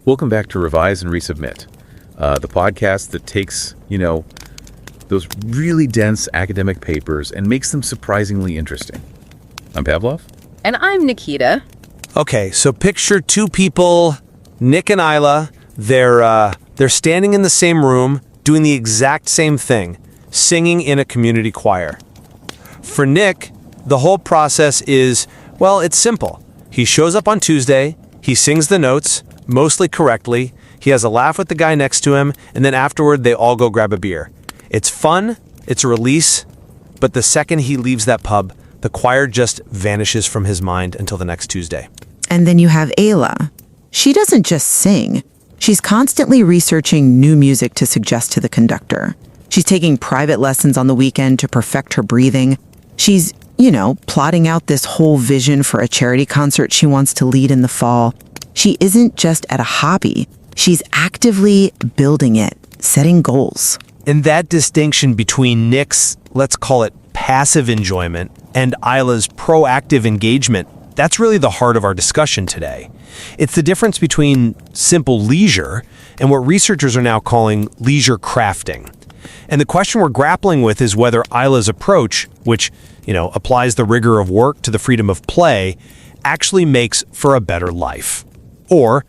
Welcome back to Revise and Resubmit, the podcast that takes, those really dense academic papers and makes them surprisingly interesting. I'm Pavlov. And I'm Nikita. Okay, so picture two people, Nick and Isla. They're standing in the same room, doing the exact same thing, singing in a community choir. For Nick, the whole process is, it's simple. He shows up on Tuesday, he sings the notes, mostly correctly, he has a laugh with the guy next to him, and then afterward they all go grab a beer. It's fun, it's a release, but the second he leaves that pub, the choir just vanishes from his mind until the next Tuesday. And then you have Ayla. She doesn't just sing. She's constantly researching new music to suggest to the conductor. She's taking private lessons on the weekend to perfect her breathing. She's, plotting out this whole vision for a charity concert she wants to lead in the fall. She isn't just at a hobby. She's actively building it, setting goals. And that distinction between Nick's, let's call it passive enjoyment, and Isla's proactive engagement, that's really the heart of our discussion today. It's the difference between simple leisure and what researchers are now calling leisure crafting. And the question we're grappling with is whether Isla's approach, which, applies the rigor of work to the freedom of play, actually makes for a better life. Or,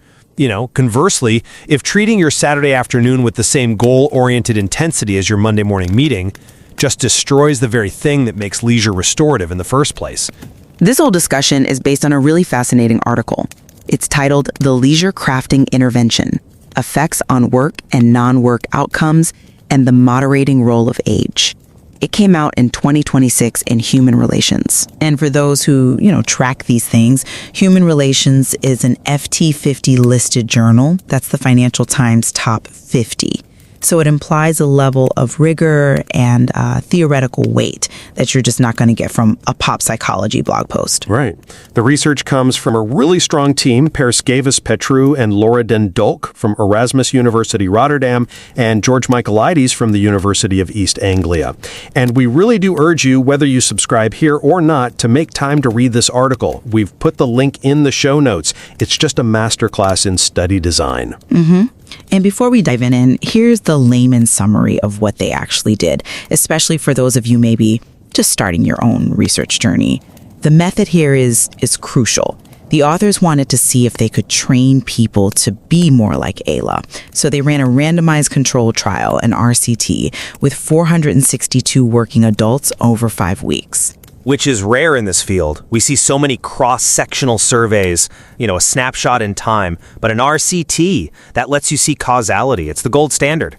conversely, if treating your Saturday afternoon with the same goal-oriented intensity as your Monday morning meeting just destroys the very thing that makes leisure restorative in the first place. This whole discussion is based on a really fascinating article. It's titled The Leisure Crafting Intervention: Effects on Work and Non-Work Outcomes and the Moderating Role of Age. It came out in 2026 in Human Relations. And for those who, track these things, Human Relations is an FT50 listed journal. That's the Financial Times Top 50. So it implies a level of rigor and theoretical weight that you're just not going to get from a pop psychology blog post. Right. The research comes from a really strong team, Paraskevas Petrou and Laura Den Dulk from Erasmus University Rotterdam and George Michaelides from the University of East Anglia. And we really do urge you, whether you subscribe here or not, to make time to read this article. We've put the link in the show notes. It's just a masterclass in study design. Mm-hmm. And before we dive in, here's the layman's summary of what they actually did, especially for those of you maybe just starting your own research journey. The method here is crucial. The authors wanted to see if they could train people to be more like Ayla. So they ran a randomized control trial, an RCT, with 462 working adults over 5 weeks. Which is rare in this field. We see so many cross-sectional surveys, a snapshot in time, but an RCT, that lets you see causality. It's the gold standard.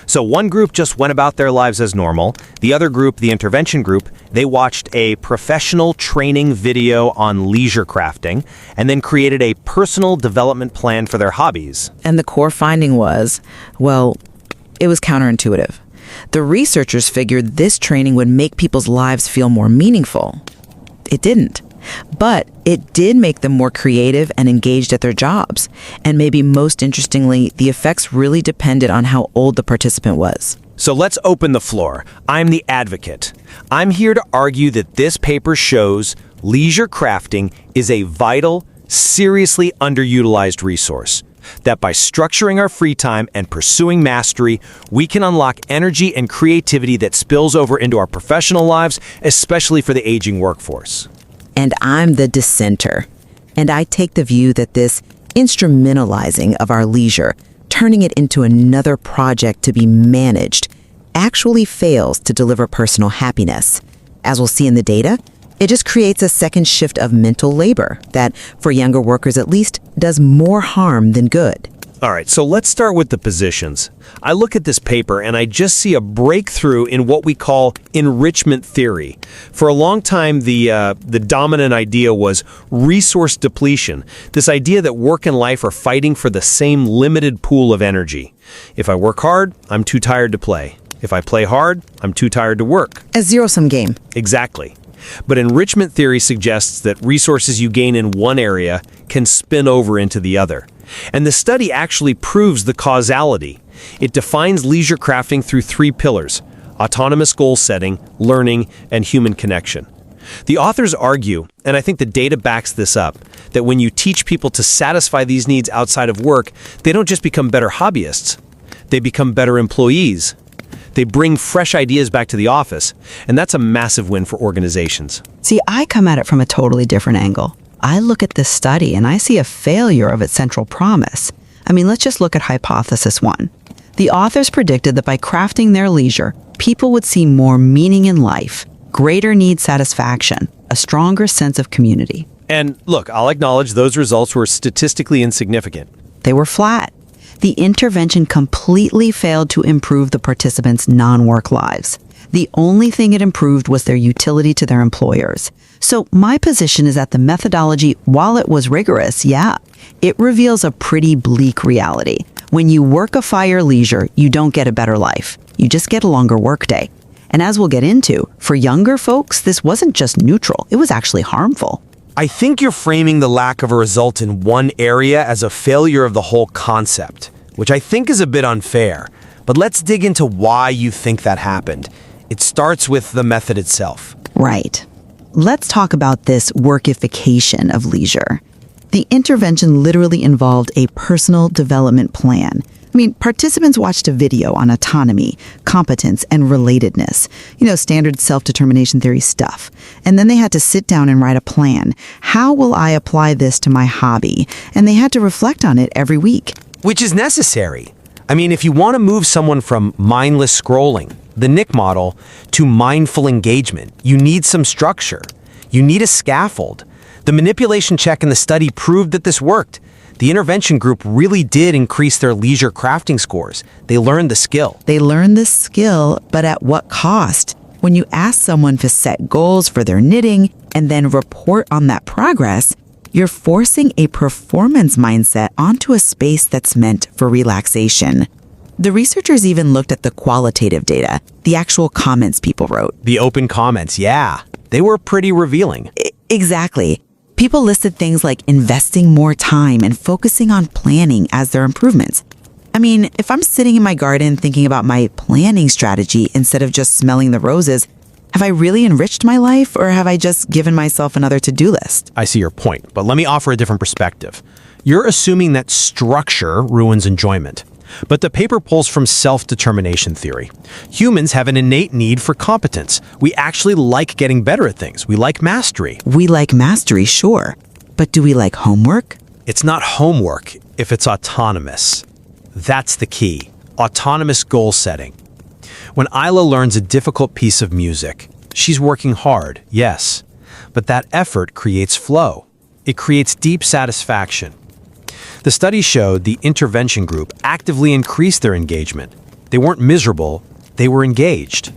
So one group just went about their lives as normal. The other group, the intervention group, they watched a professional training video on leisure crafting and then created a personal development plan for their hobbies. And the core finding was, it was counterintuitive. The researchers figured this training would make people's lives feel more meaningful. It didn't. But it did make them more creative and engaged at their jobs. And maybe most interestingly, the effects really depended on how old the participant was. So let's open the floor. I'm the advocate. I'm here to argue that this paper shows leisure crafting is a vital, seriously underutilized resource. That by structuring our free time and pursuing mastery, we can unlock energy and creativity that spills over into our professional lives, especially for the aging workforce. And I'm the dissenter. And I take the view that this instrumentalizing of our leisure, turning it into another project to be managed, actually fails to deliver personal happiness. As we'll see in the data, it just creates a second shift of mental labor that, for younger workers at least, does more harm than good. All right, so let's start with the positions. I look at this paper and I just see a breakthrough in what we call enrichment theory. For a long time, the dominant idea was resource depletion, this idea that work and life are fighting for the same limited pool of energy. If I work hard, I'm too tired to play. If I play hard, I'm too tired to work. A zero-sum game. Exactly. But enrichment theory suggests that resources you gain in one area can spin over into the other. And the study actually proves the causality. It defines leisure crafting through 3 pillars: autonomous goal setting, learning, and human connection. The authors argue, and I think the data backs this up, that when you teach people to satisfy these needs outside of work, they don't just become better hobbyists. They become better employees. They bring fresh ideas back to the office, and that's a massive win for organizations. See, I come at it from a totally different angle. I look at this study and I see a failure of its central promise. I mean, let's just look at hypothesis 1. The authors predicted that by crafting their leisure, people would see more meaning in life, greater need satisfaction, a stronger sense of community. And look, I'll acknowledge those results were statistically insignificant. They were flat. The intervention completely failed to improve the participants' non-work lives. The only thing it improved was their utility to their employers. So my position is that the methodology, while it was rigorous, it reveals a pretty bleak reality. When you workify your leisure, you don't get a better life. You just get a longer workday. And as we'll get into, for younger folks, this wasn't just neutral, it was actually harmful. I think you're framing the lack of a result in one area as a failure of the whole concept, which I think is a bit unfair. But let's dig into why you think that happened. It starts with the method itself. Right. Let's talk about this workification of leisure. The intervention literally involved a personal development plan. I mean, participants watched a video on autonomy, competence, and relatedness. Standard self-determination theory stuff. And then they had to sit down and write a plan. How will I apply this to my hobby? And they had to reflect on it every week. Which is necessary. I mean, if you want to move someone from mindless scrolling, the Nick model, to mindful engagement, you need some structure. You need a scaffold. The manipulation check in the study proved that this worked. The intervention group really did increase their leisure crafting scores. They learned the skill. They learned the skill, but at what cost? When you ask someone to set goals for their knitting and then report on that progress, you're forcing a performance mindset onto a space that's meant for relaxation. The researchers even looked at the qualitative data, the actual comments people wrote. The open comments, they were pretty revealing. Exactly. People listed things like investing more time and focusing on planning as their improvements. I mean, if I'm sitting in my garden thinking about my planning strategy instead of just smelling the roses, have I really enriched my life, or have I just given myself another to-do list? I see your point, but let me offer a different perspective. You're assuming that structure ruins enjoyment. But the paper pulls from self-determination theory. Humans have an innate need for competence. We actually like getting better at things. We like mastery. We like mastery, sure. But do we like homework? It's not homework if it's autonomous. That's the key. Autonomous goal setting. When Isla learns a difficult piece of music, she's working hard, yes. But that effort creates flow. It creates deep satisfaction. The study showed the intervention group actively increased their engagement. They weren't miserable, they were engaged.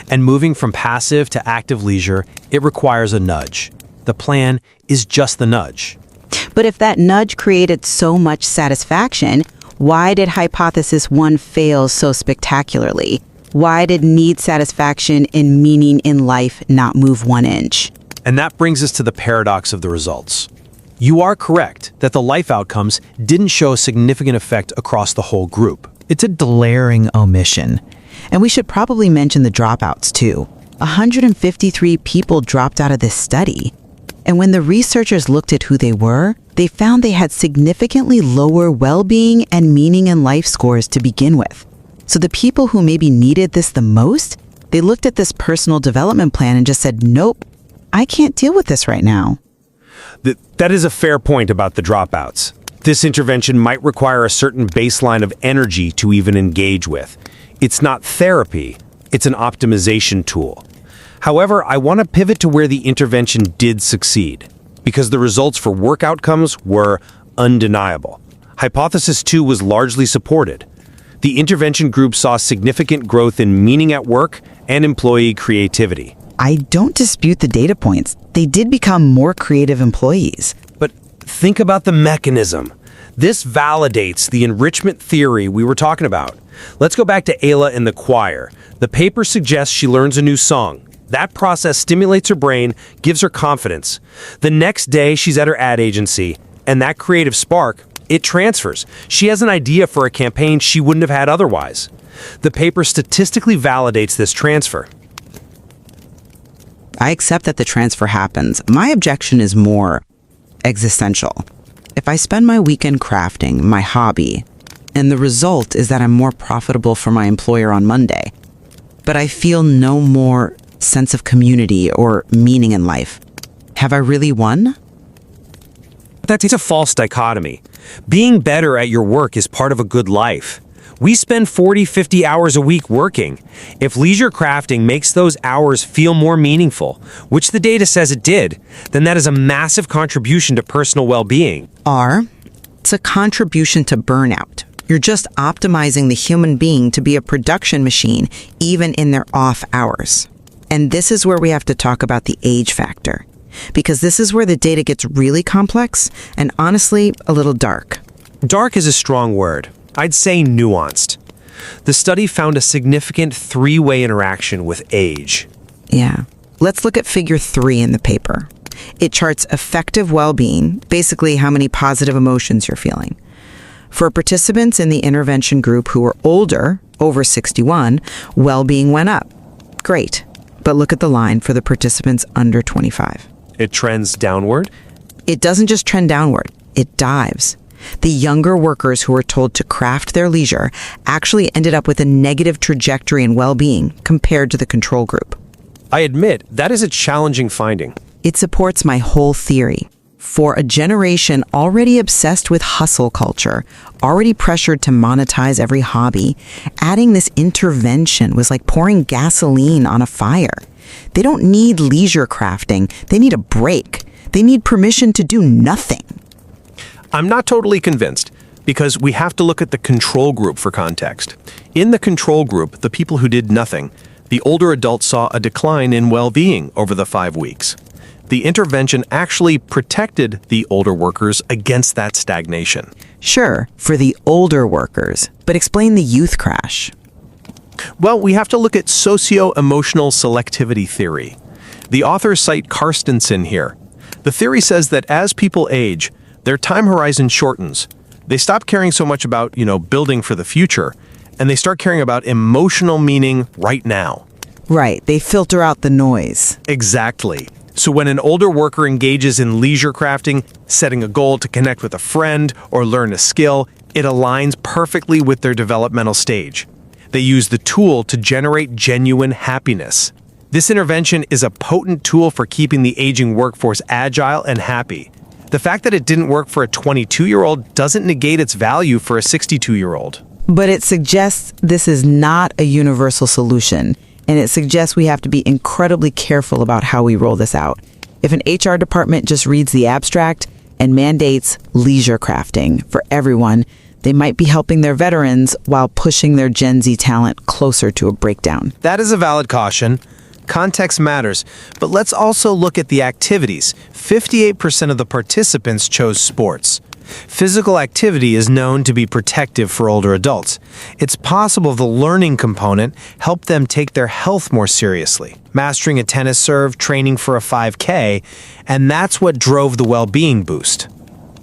And moving from passive to active leisure, it requires a nudge. The plan is just the nudge. But if that nudge created so much satisfaction, why did hypothesis 1 fail so spectacularly? Why did need satisfaction and meaning in life not move 1 inch? And that brings us to the paradox of the results. You are correct that the life outcomes didn't show a significant effect across the whole group. It's a glaring omission. And we should probably mention the dropouts too. 153 people dropped out of this study. And when the researchers looked at who they were, they found they had significantly lower well-being and meaning in life scores to begin with. So the people who maybe needed this the most, they looked at this personal development plan and just said, nope, I can't deal with this right now. That is a fair point about the dropouts. This intervention might require a certain baseline of energy to even engage with. It's not therapy, it's an optimization tool. However, I want to pivot to where the intervention did succeed, because the results for work outcomes were undeniable. Hypothesis 2 was largely supported. The intervention group saw significant growth in meaning at work and employee creativity. I don't dispute the data points. They did become more creative employees. But think about the mechanism. This validates the enrichment theory we were talking about. Let's go back to Ayla in the choir. The paper suggests she learns a new song. That process stimulates her brain, gives her confidence. The next day, she's at her ad agency, and that creative spark, it transfers. She has an idea for a campaign she wouldn't have had otherwise. The paper statistically validates this transfer. I accept that the transfer happens. My objection is more existential. If I spend my weekend crafting, my hobby, and the result is that I'm more profitable for my employer on Monday, but I feel no more sense of community or meaning in life, have I really won? That's a false dichotomy. Being better at your work is part of a good life. We spend 40, 50 hours a week working. If leisure crafting makes those hours feel more meaningful, which the data says it did, then that is a massive contribution to personal well-being. It's a contribution to burnout. You're just optimizing the human being to be a production machine, even in their off hours. And this is where we have to talk about the age factor, because this is where the data gets really complex and honestly a little dark. Dark is a strong word. I'd say nuanced. The study found a significant three-way interaction with age. Yeah. Let's look at figure 3 in the paper. It charts effective well-being, basically how many positive emotions you're feeling. For participants in the intervention group who were older, over 61, well-being went up. Great. But look at the line for the participants under 25. It trends downward? It doesn't just trend downward, it dives. The younger workers who were told to craft their leisure actually ended up with a negative trajectory in well-being compared to the control group. I admit, that is a challenging finding. It supports my whole theory. For a generation already obsessed with hustle culture, already pressured to monetize every hobby, adding this intervention was like pouring gasoline on a fire. They don't need leisure crafting. They need a break. They need permission to do nothing. I'm not totally convinced, because we have to look at the control group for context. In the control group, the people who did nothing, the older adults saw a decline in well-being over the 5 weeks. The intervention actually protected the older workers against that stagnation. Sure, for the older workers, but explain the youth crash. Well, we have to look at socio-emotional selectivity theory. The authors cite Carstensen here. The theory says that as people age, their time horizon shortens. They stop caring so much about, building for the future, and they start caring about emotional meaning right now. Right, they filter out the noise. Exactly. So when an older worker engages in leisure crafting, setting a goal to connect with a friend or learn a skill, it aligns perfectly with their developmental stage. They use the tool to generate genuine happiness. This intervention is a potent tool for keeping the aging workforce agile and happy. The fact that it didn't work for a 22-year-old doesn't negate its value for a 62-year-old. But it suggests this is not a universal solution, and it suggests we have to be incredibly careful about how we roll this out. If an HR department just reads the abstract and mandates leisure crafting for everyone, they might be helping their veterans while pushing their Gen Z talent closer to a breakdown. That is a valid caution. Context matters, but let's also look at the activities. 58% of the participants chose sports. Physical activity is known to be protective for older adults. It's possible the learning component helped them take their health more seriously, mastering a tennis serve, training for a 5K, and that's what drove the well-being boost.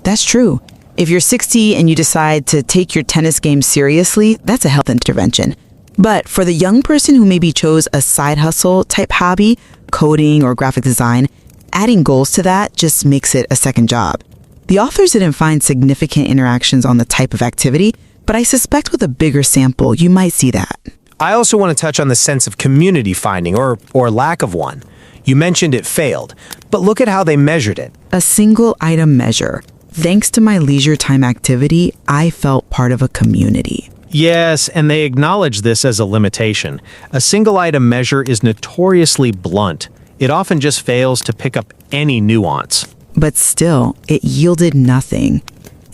That's true. If you're 60 and you decide to take your tennis game seriously, that's a health intervention. But for the young person who maybe chose a side hustle type hobby, coding or graphic design, adding goals to that just makes it a second job. The authors didn't find significant interactions on the type of activity, but I suspect with a bigger sample, you might see that. I also want to touch on the sense of community finding or lack of one. You mentioned it failed, but look at how they measured it. A single item measure. Thanks to my leisure time activity, I felt part of a community. Yes, and they acknowledge this as a limitation. A single item measure is notoriously blunt. It often just fails to pick up any nuance. But still, it yielded nothing.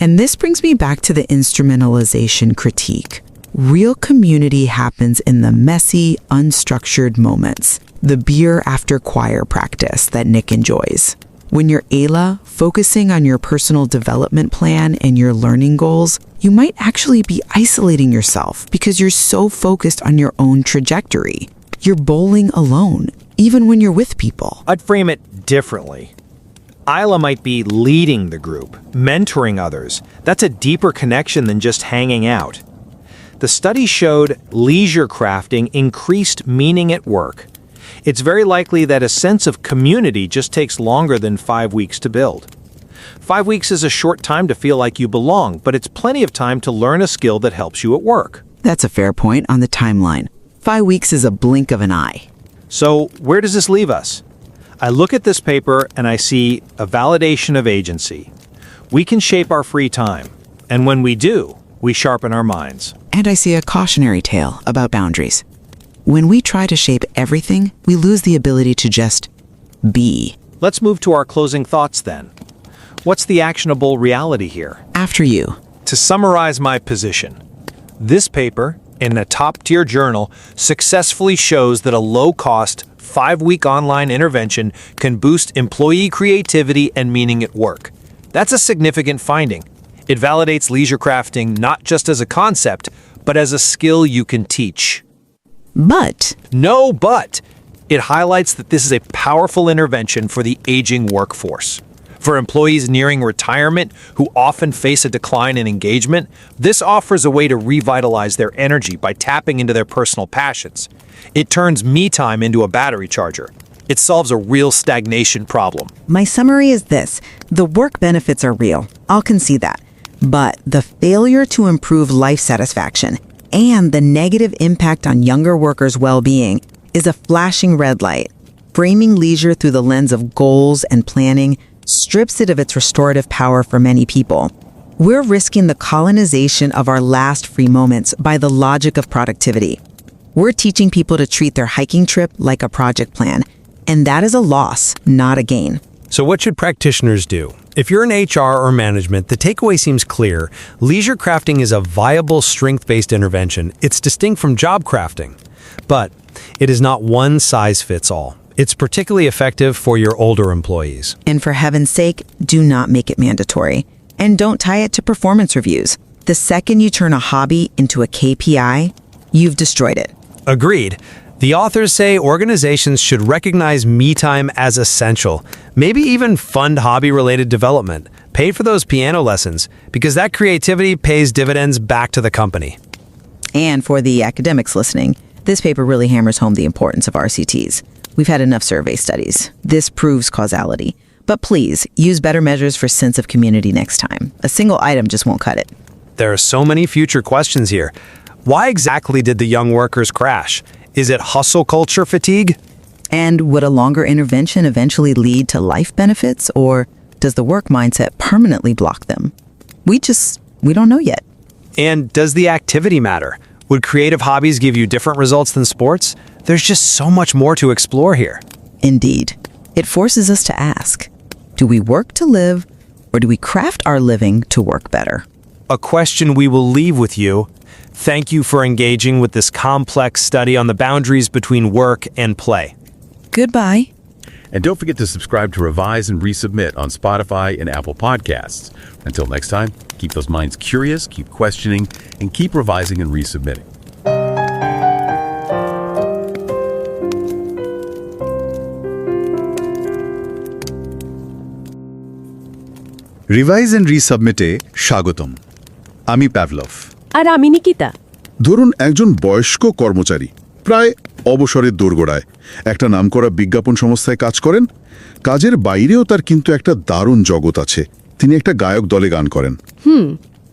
And this brings me back to the instrumentalization critique. Real community happens in the messy, unstructured moments. The beer after choir practice that Nick enjoys. When you're Ayla, focusing on your personal development plan and your learning goals, you might actually be isolating yourself because you're so focused on your own trajectory. You're bowling alone, even when you're with people. I'd frame it differently. Ayla might be leading the group, mentoring others. That's a deeper connection than just hanging out. The study showed leisure crafting increased meaning at work. it's very likely that a sense of community just takes longer than 5 weeks to build. 5 weeks is a short time to feel like you belong, but it's plenty of time to learn a skill that helps you at work. That's a fair point on the timeline. 5 weeks is a blink of an eye. So, where does this leave us? I look at this paper and I see a validation of agency. We can shape our free time, and when we do, we sharpen our minds. And I see a cautionary tale about boundaries. When we try to shape everything, we lose the ability to just be. Let's move to our closing thoughts then. What's the actionable reality here? After you. To summarize my position, this paper, in a top-tier journal, successfully shows that a low-cost, 5-week online intervention can boost employee creativity and meaning at work. That's a significant finding. It validates leisure crafting not just as a concept, but as a skill you can teach. But No but! It highlights that this is a powerful intervention for the aging workforce. For employees nearing retirement who often face a decline in engagement, this offers a way to revitalize their energy by tapping into their personal passions. It turns me time into a battery charger. It solves a real stagnation problem. my summary is this. The work benefits are real. I'll concede that. But the failure to improve life satisfaction and the negative impact on younger workers' well-being is a flashing red light. Framing leisure through the lens of goals and planning strips it of its restorative power for many people. We're risking the colonization of our last free moments by the logic of productivity. We're teaching people to treat their hiking trip like a project plan, and that is a loss, not a gain. So what should practitioners do? If you're in HR or management, the takeaway seems clear. Leisure crafting is a viable strength-based intervention. It's distinct from job crafting. But it is not one size fits all. It's particularly effective for your older employees. And for heaven's sake, do not make it mandatory. And don't tie it to performance reviews. The second you turn a hobby into a KPI, you've destroyed it. Agreed. The authors say organizations should recognize me time as essential, maybe even fund hobby-related development, pay for those piano lessons, because that creativity pays dividends back to the company. And for the academics listening, this paper really hammers home the importance of RCTs. We've had enough survey studies. This proves causality. But please, use better measures for sense of community next time. A single item just won't cut it. There are so many future questions here. Why exactly did the young workers crash? Is it hustle culture fatigue? And would a longer intervention eventually lead to life benefits, or does the work mindset permanently block them? We don't know yet. And does the activity matter? Would creative hobbies give you different results than sports? There's just so much more to explore here. Indeed. It forces us to ask, do we work to live, or do we craft our living to work better? A question we will leave with you. Thank you for engaging with this complex study on the boundaries between work and play. Goodbye. And don't forget to subscribe to Revise and Resubmit on Spotify and Apple Podcasts. Until next time, keep those minds curious, keep questioning, and keep revising and resubmitting. Revise and রিসাবমিটে স্বাগতম। আমি Pavlov. আর আমি নিকিতা। ধরুন একজন বয়স্ক কর্মচারী প্রায় অবসরের দোরগোড়ায় একটা নামকরা বিজ্ঞাপন সংস্থায় কাজ করেন। কাজের বাইরেও তার কিন্তু একটা দারুণ জগৎ আছে। তিনি একটা গায়ক দলে গান করেন।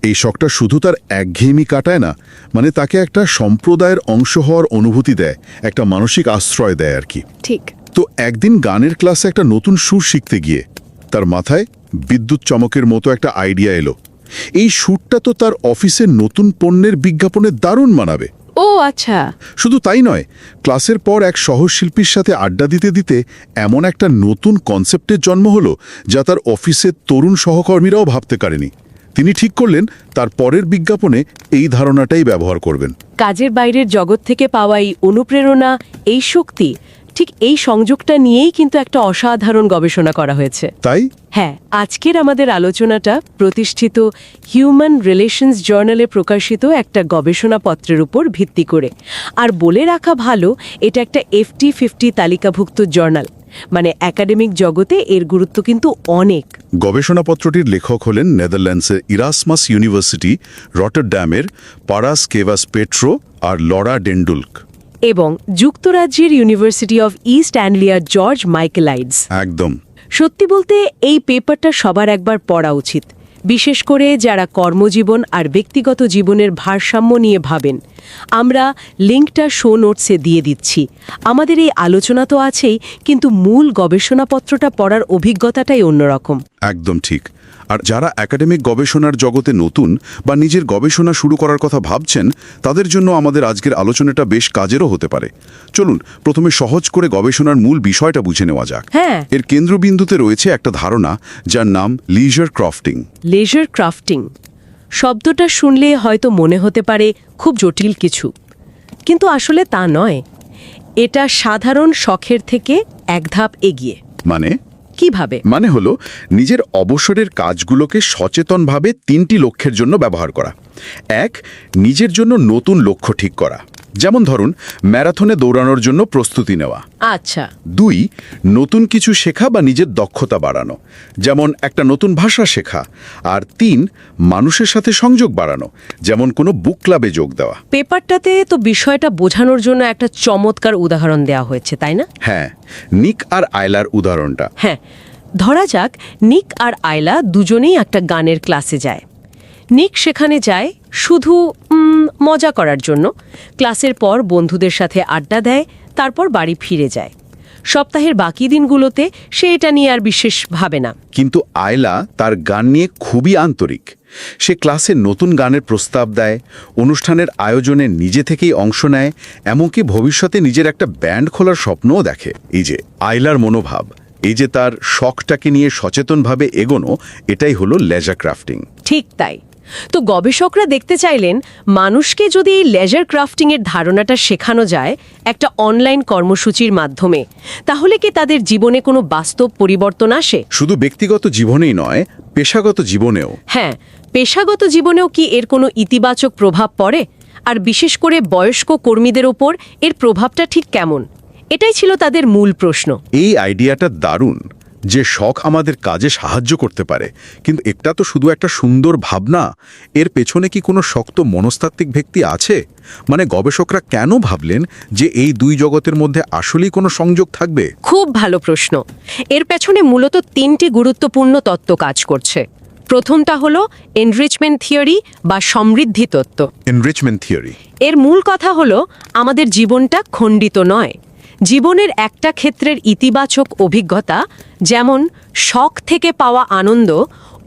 এই শখটা শুধু তার একঘেয়েমি কাটায় না, মানে তাকে একটা সম্প্রদায়ের অংশ হওয়ার অনুভূতি দেয়, একটা মানসিক আশ্রয় দেয় আর কি। ঠিক। তো একদিন গানের ক্লাসে একটা নতুন সুর শিখতে গিয়ে তার মাথায় বিদ্যুৎ চমকের মতো একটা আইডিয়া এলো। এই সুরটা তো তার অফিসের নতুন পণ্যের বিজ্ঞাপনে দারুণ মানাবে। ও আচ্ছা। শুধু তাই নয়, ক্লাসের পর এক সহশিল্পীর সাথে আড্ডা দিতে দিতে এমন একটা নতুন কনসেপ্টের জন্ম হলো যা তার অফিসের তরুণ সহকর্মীরাও ভাবতে পারেনি। তিনি ঠিক করলেন তার পরের বিজ্ঞাপনে এই ধারণাটাই ব্যবহার করবেন। কাজের বাইরের জগৎ থেকে পাওয়া এই অনুপ্রেরণা, এই শক্তি, ঠিক এই সংযোগটা নিয়েই কিন্তু একটা অসাধারণ গবেষণা করা হয়েছে। তাই হ্যাঁ, আজকের আমাদের আলোচনাটা প্রতিষ্ঠিত হিউম্যান রিলেশনস জার্নালে প্রকাশিত একটা গবেষণাপত্রের উপর ভিত্তি করে। আর বলে রাখা ভালো, এটা একটা FT50 তালিকাভুক্ত জার্নাল, মানে একাডেমিক জগতে এর গুরুত্ব কিন্তু অনেক। গবেষণাপত্রটির লেখক হলেন নেদারল্যান্ডসের ইরাসমাস ইউনিভার্সিটি রটারড্যামের পারাসকেভাস পেট্রো আর লরা ডেন ডুল্ক। এবং যুক্তরাজ্যের ইউনিভার্সিটি অফ ইস্ট অ্যাংলিয়ার জর্জ মাইকেলাইডস। একদম। সত্যি বলতে এই পেপারটা সবার একবার পড়া উচিত, বিশেষ করে যারা কর্মজীবন আর ব্যক্তিগত জীবনের ভারসাম্য নিয়ে ভাবেন। আমরা লিঙ্কটা শো নোটসে দিয়ে দিচ্ছি। আমাদের এই আলোচনা তো আছেই, কিন্তু মূল গবেষণাপত্রটা পড়ার অভিজ্ঞতাটাই অন্যরকম। একদম ঠিক। আর যারা একাডেমিক গবেষণার জগতে নতুন বা নিজের গবেষণা শুরু করার কথা ভাবছেন, তাদের জন্য আমাদের আজকের আলোচনাটা বেশ কাজেরও হতে পারে। চলুন প্রথমে সহজ করে গবেষণার মূল বিষয়টা বুঝে নেওয়া যাক। হ্যাঁ। এর কেন্দ্রবিন্দুতে রয়েছে একটা ধারণা যার নাম লিজার ক্রাফটিং। লেজার ক্রাফটিং শব্দটা শুনলে হয়তো মনে হতে পারে খুব জটিল কিছু, কিন্তু আসলে তা নয়। এটা সাধারণ শখের থেকে এক ধাপ এগিয়ে। মানে কিভাবে? মানে হলো নিজের অবসরের কাজগুলোকে সচেতনভাবে 3টি লক্ষ্যের জন্য ব্যবহার করা। 1, নিজের জন্য নতুন লক্ষ্য ঠিক করা, যেমন ধরুন ম্যারাথনে দৌড়ানোর জন্য প্রস্তুতি নেওয়া। আচ্ছা। 2, নতুন কিছু শেখা বা নিজের দক্ষতা বাড়ানো, যেমন একটা নতুন ভাষা শেখা। আর 3, মানুষের সাথে সংযোগ বাড়ানো, যেমন কোনো বুক ক্লাবে যোগ দেওয়া। পেপারটাতে তো বিষয়টা বোঝানোর জন্য একটা চমৎকার উদাহরণ দেওয়া হয়েছে, তাই না? হ্যাঁ, নিক আর আয়লার উদাহরণটা। হ্যাঁ, ধরা যাক নিক আর আয়লা দুজনেই একটা গানের ক্লাসে যায়। নিক সেখানে যায় শুধু মজা করার জন্য। ক্লাসের পর বন্ধুদের সাথে আড্ডা দেয়, তারপর বাড়ি ফিরে যায়। সপ্তাহের বাকি দিনগুলোতে সে এটা নিয়ে আর বিশেষ ভাবে না। কিন্তু আয়লা তার গান নিয়ে খুবই আন্তরিক। সে ক্লাসে নতুন গানের প্রস্তাব দেয়, অনুষ্ঠানের আয়োজনে নিজে থেকেই অংশ নেয়, এমনকি ভবিষ্যতে নিজের একটা ব্যান্ড খোলার স্বপ্নও দেখে। এই যে আয়লার মনোভাব, এই যে তার শখটাকে নিয়ে সচেতনভাবে এগোনো, এটাই হলো লেজার ক্রাফটিং। ঠিক তাই। তো গবেষকরা দেখতে চাইলেন মানুষকে যদি এই লেজার ক্রাফটিংয়ের ধারণাটা শেখানো যায় একটা অনলাইন কর্মসূচির মাধ্যমে, তাহলে কি তাদের জীবনে কোনো বাস্তব পরিবর্তন আসে? শুধু ব্যক্তিগত জীবনেই নয়, পেশাগত জীবনেও। হ্যাঁ, পেশাগত জীবনেও কি এর কোনো ইতিবাচক প্রভাব পড়ে? আর বিশেষ করে বয়স্ক কর্মীদের ওপর এর প্রভাবটা ঠিক কেমন? এটাই ছিল তাদের মূল প্রশ্ন। এই আইডিয়াটা দারুণ যে শখ আমাদের কাজে সাহায্য করতে পারে, কিন্তু এটা তো শুধু একটা সুন্দর ভাবনা। এর পেছনে কি কোনো শক্ত মনস্তাত্ত্বিক ভিত্তি আছে? মানে গবেষকরা কেন ভাবলেন যে এই দুই জগতের মধ্যে আসলেই কোনো সংযোগ থাকবে? খুব ভালো প্রশ্ন। এর পেছনে মূলত 3টি গুরুত্বপূর্ণ তত্ত্ব কাজ করছে। প্রথমটা হলো এনরিচমেন্ট থিওরি বা সমৃদ্ধি তত্ত্ব। এনরিচমেন্ট থিওরি এর মূল কথা হলো আমাদের জীবনটা খণ্ডিত নয়। জীবনের একটা ক্ষেত্রের ইতিবাচক অভিজ্ঞতা, যেমন শখ থেকে পাওয়া আনন্দ,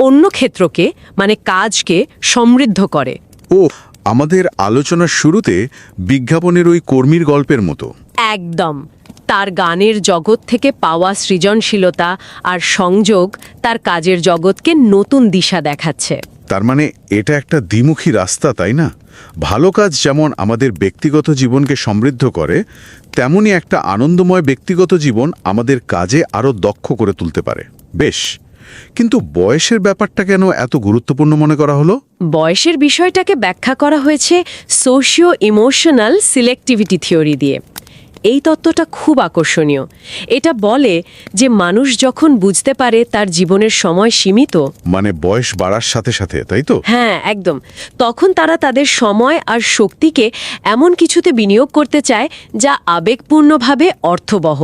অন্য ক্ষেত্রকে মানে কাজকে সমৃদ্ধ করে। ও, আমাদের আলোচনার শুরুতে বিজ্ঞাপনের ওই কর্মীর গল্পের মতো। একদম। তার গানের জগৎ থেকে পাওয়া সৃজনশীলতা আর সংযোগ তার কাজের জগৎকে নতুন দিশা দেখাচ্ছে। তার মানে এটা একটা দ্বিমুখী রাস্তা, তাই না? ভালো কাজ যেমন আমাদের ব্যক্তিগত জীবনকে সমৃদ্ধ করে, তেমনি একটা আনন্দময় ব্যক্তিগত জীবন আমাদের কাজে আরও দক্ষ করে তুলতে পারে। বেশ, কিন্তু বয়সের ব্যাপারটা কেন এত গুরুত্বপূর্ণ মনে করা হলো? বয়সের বিষয়টাকে ব্যাখ্যা করা হয়েছে সোশিও ইমোশনাল সিলেক্টিভিটি থিওরি দিয়ে। এই তত্ত্বটা খুব আকর্ষণীয়। এটা বলে যে মানুষ যখন বুঝতে পারে তার জীবনের সময় সীমিত, মানে বয়স বাড়ার সাথে সাথে, তাই তো? হ্যাঁ, একদম, তখন তারা তাদের সময় আর শক্তিকে এমন কিছুতে বিনিয়োগ করতে চায় যা আবেগপূর্ণভাবে অর্থবহ।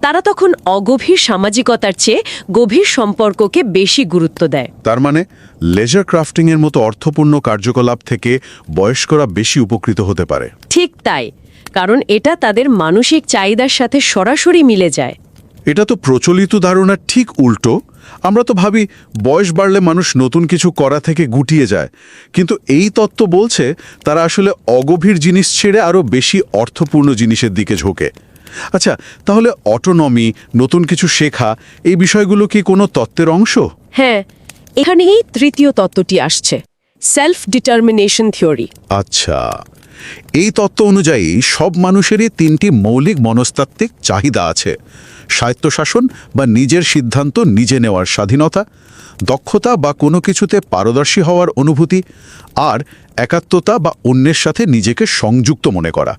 তারা তখন অগভীর সামাজিকতার চেয়ে গভীর সম্পর্ককে বেশি গুরুত্ব দেয়। তার মানে লেজার ক্রাফটিংয়ের মতো অর্থপূর্ণ কার্যকলাপ থেকে বয়স্করা বেশি উপকৃত হতে পারে। ঠিক তাই, কারণ এটা তাদের মানসিক চাহিদার সাথে সরাসরি মিলে যায়। এটা তো প্রচলিত ধারণা ঠিক উল্টো। আমরা তো ভাবি বয়স বাড়লে মানুষ নতুন কিছু করা থেকে গুটিয়ে যায়, কিন্তু এই তত্ত্ব বলছে তারা আসলে অগভীর জিনিস ছেড়ে আরও বেশি অর্থপূর্ণ জিনিসের দিকে ঝোঁকে। আচ্ছা, তাহলে অটোনমি, নতুন কিছু শেখা, এই বিষয়গুলো কি কোনো তত্ত্বের অংশ? হ্যাঁ, এখানেই তৃতীয় তত্ত্বটি আসছে, সেলফ ডিটারমিনেশন থিওরি। আচ্ছা, এই তত্ত্ব অনুযায়ী সব মানুষেরই 3টি মৌলিক মনস্তাত্ত্বিক চাহিদা আছে: স্বায়ত্তশাসন বা নিজের সিদ্ধান্ত নিজে নেওয়ার স্বাধীনতা, দক্ষতা বা কোনো কিছুতে পারদর্শী হওয়ার অনুভূতি, আর একাত্মতা বা অন্যের সাথে নিজেকে সংযুক্ত মনে করা।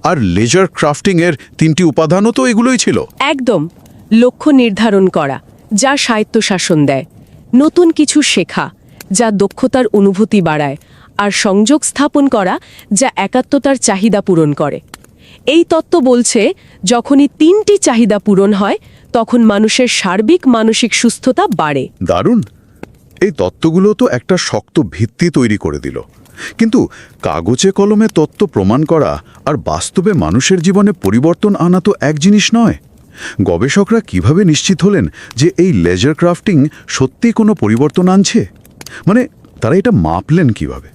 আর লেজার ক্রাফটিংয়ের 3টি উপাদানও তো এগুলোই ছিল। একদম। লক্ষ্য নির্ধারণ করা, যা স্বায়ত্তশাসন দেয়; নতুন কিছু শেখা, যা দক্ষতার অনুভূতি বাড়ায়; আর সংযোগ স্থাপন করা, যা একাত্মতার চাহিদা পূরণ করে। এই তত্ত্ব বলছে যখনই 3টি চাহিদা পূরণ হয় তখন মানুষের সার্বিক মানসিক সুস্থতা বাড়ে। দারুণ। এই তত্ত্বগুলো তো একটা শক্ত ভিত্তি তৈরি করে দিল, কিন্তু কাগজে কলমে তত্ত্ব প্রমাণ করা আর বাস্তবে মানুষের জীবনে পরিবর্তন আনা তো এক জিনিস নয়। গবেষকরা কিভাবে নিশ্চিত হলেন যে এই লেজার ক্রাফটিং সত্যি কোনো পরিবর্তন আনছে? মানে তারা এটা মাপলেন কিভাবে?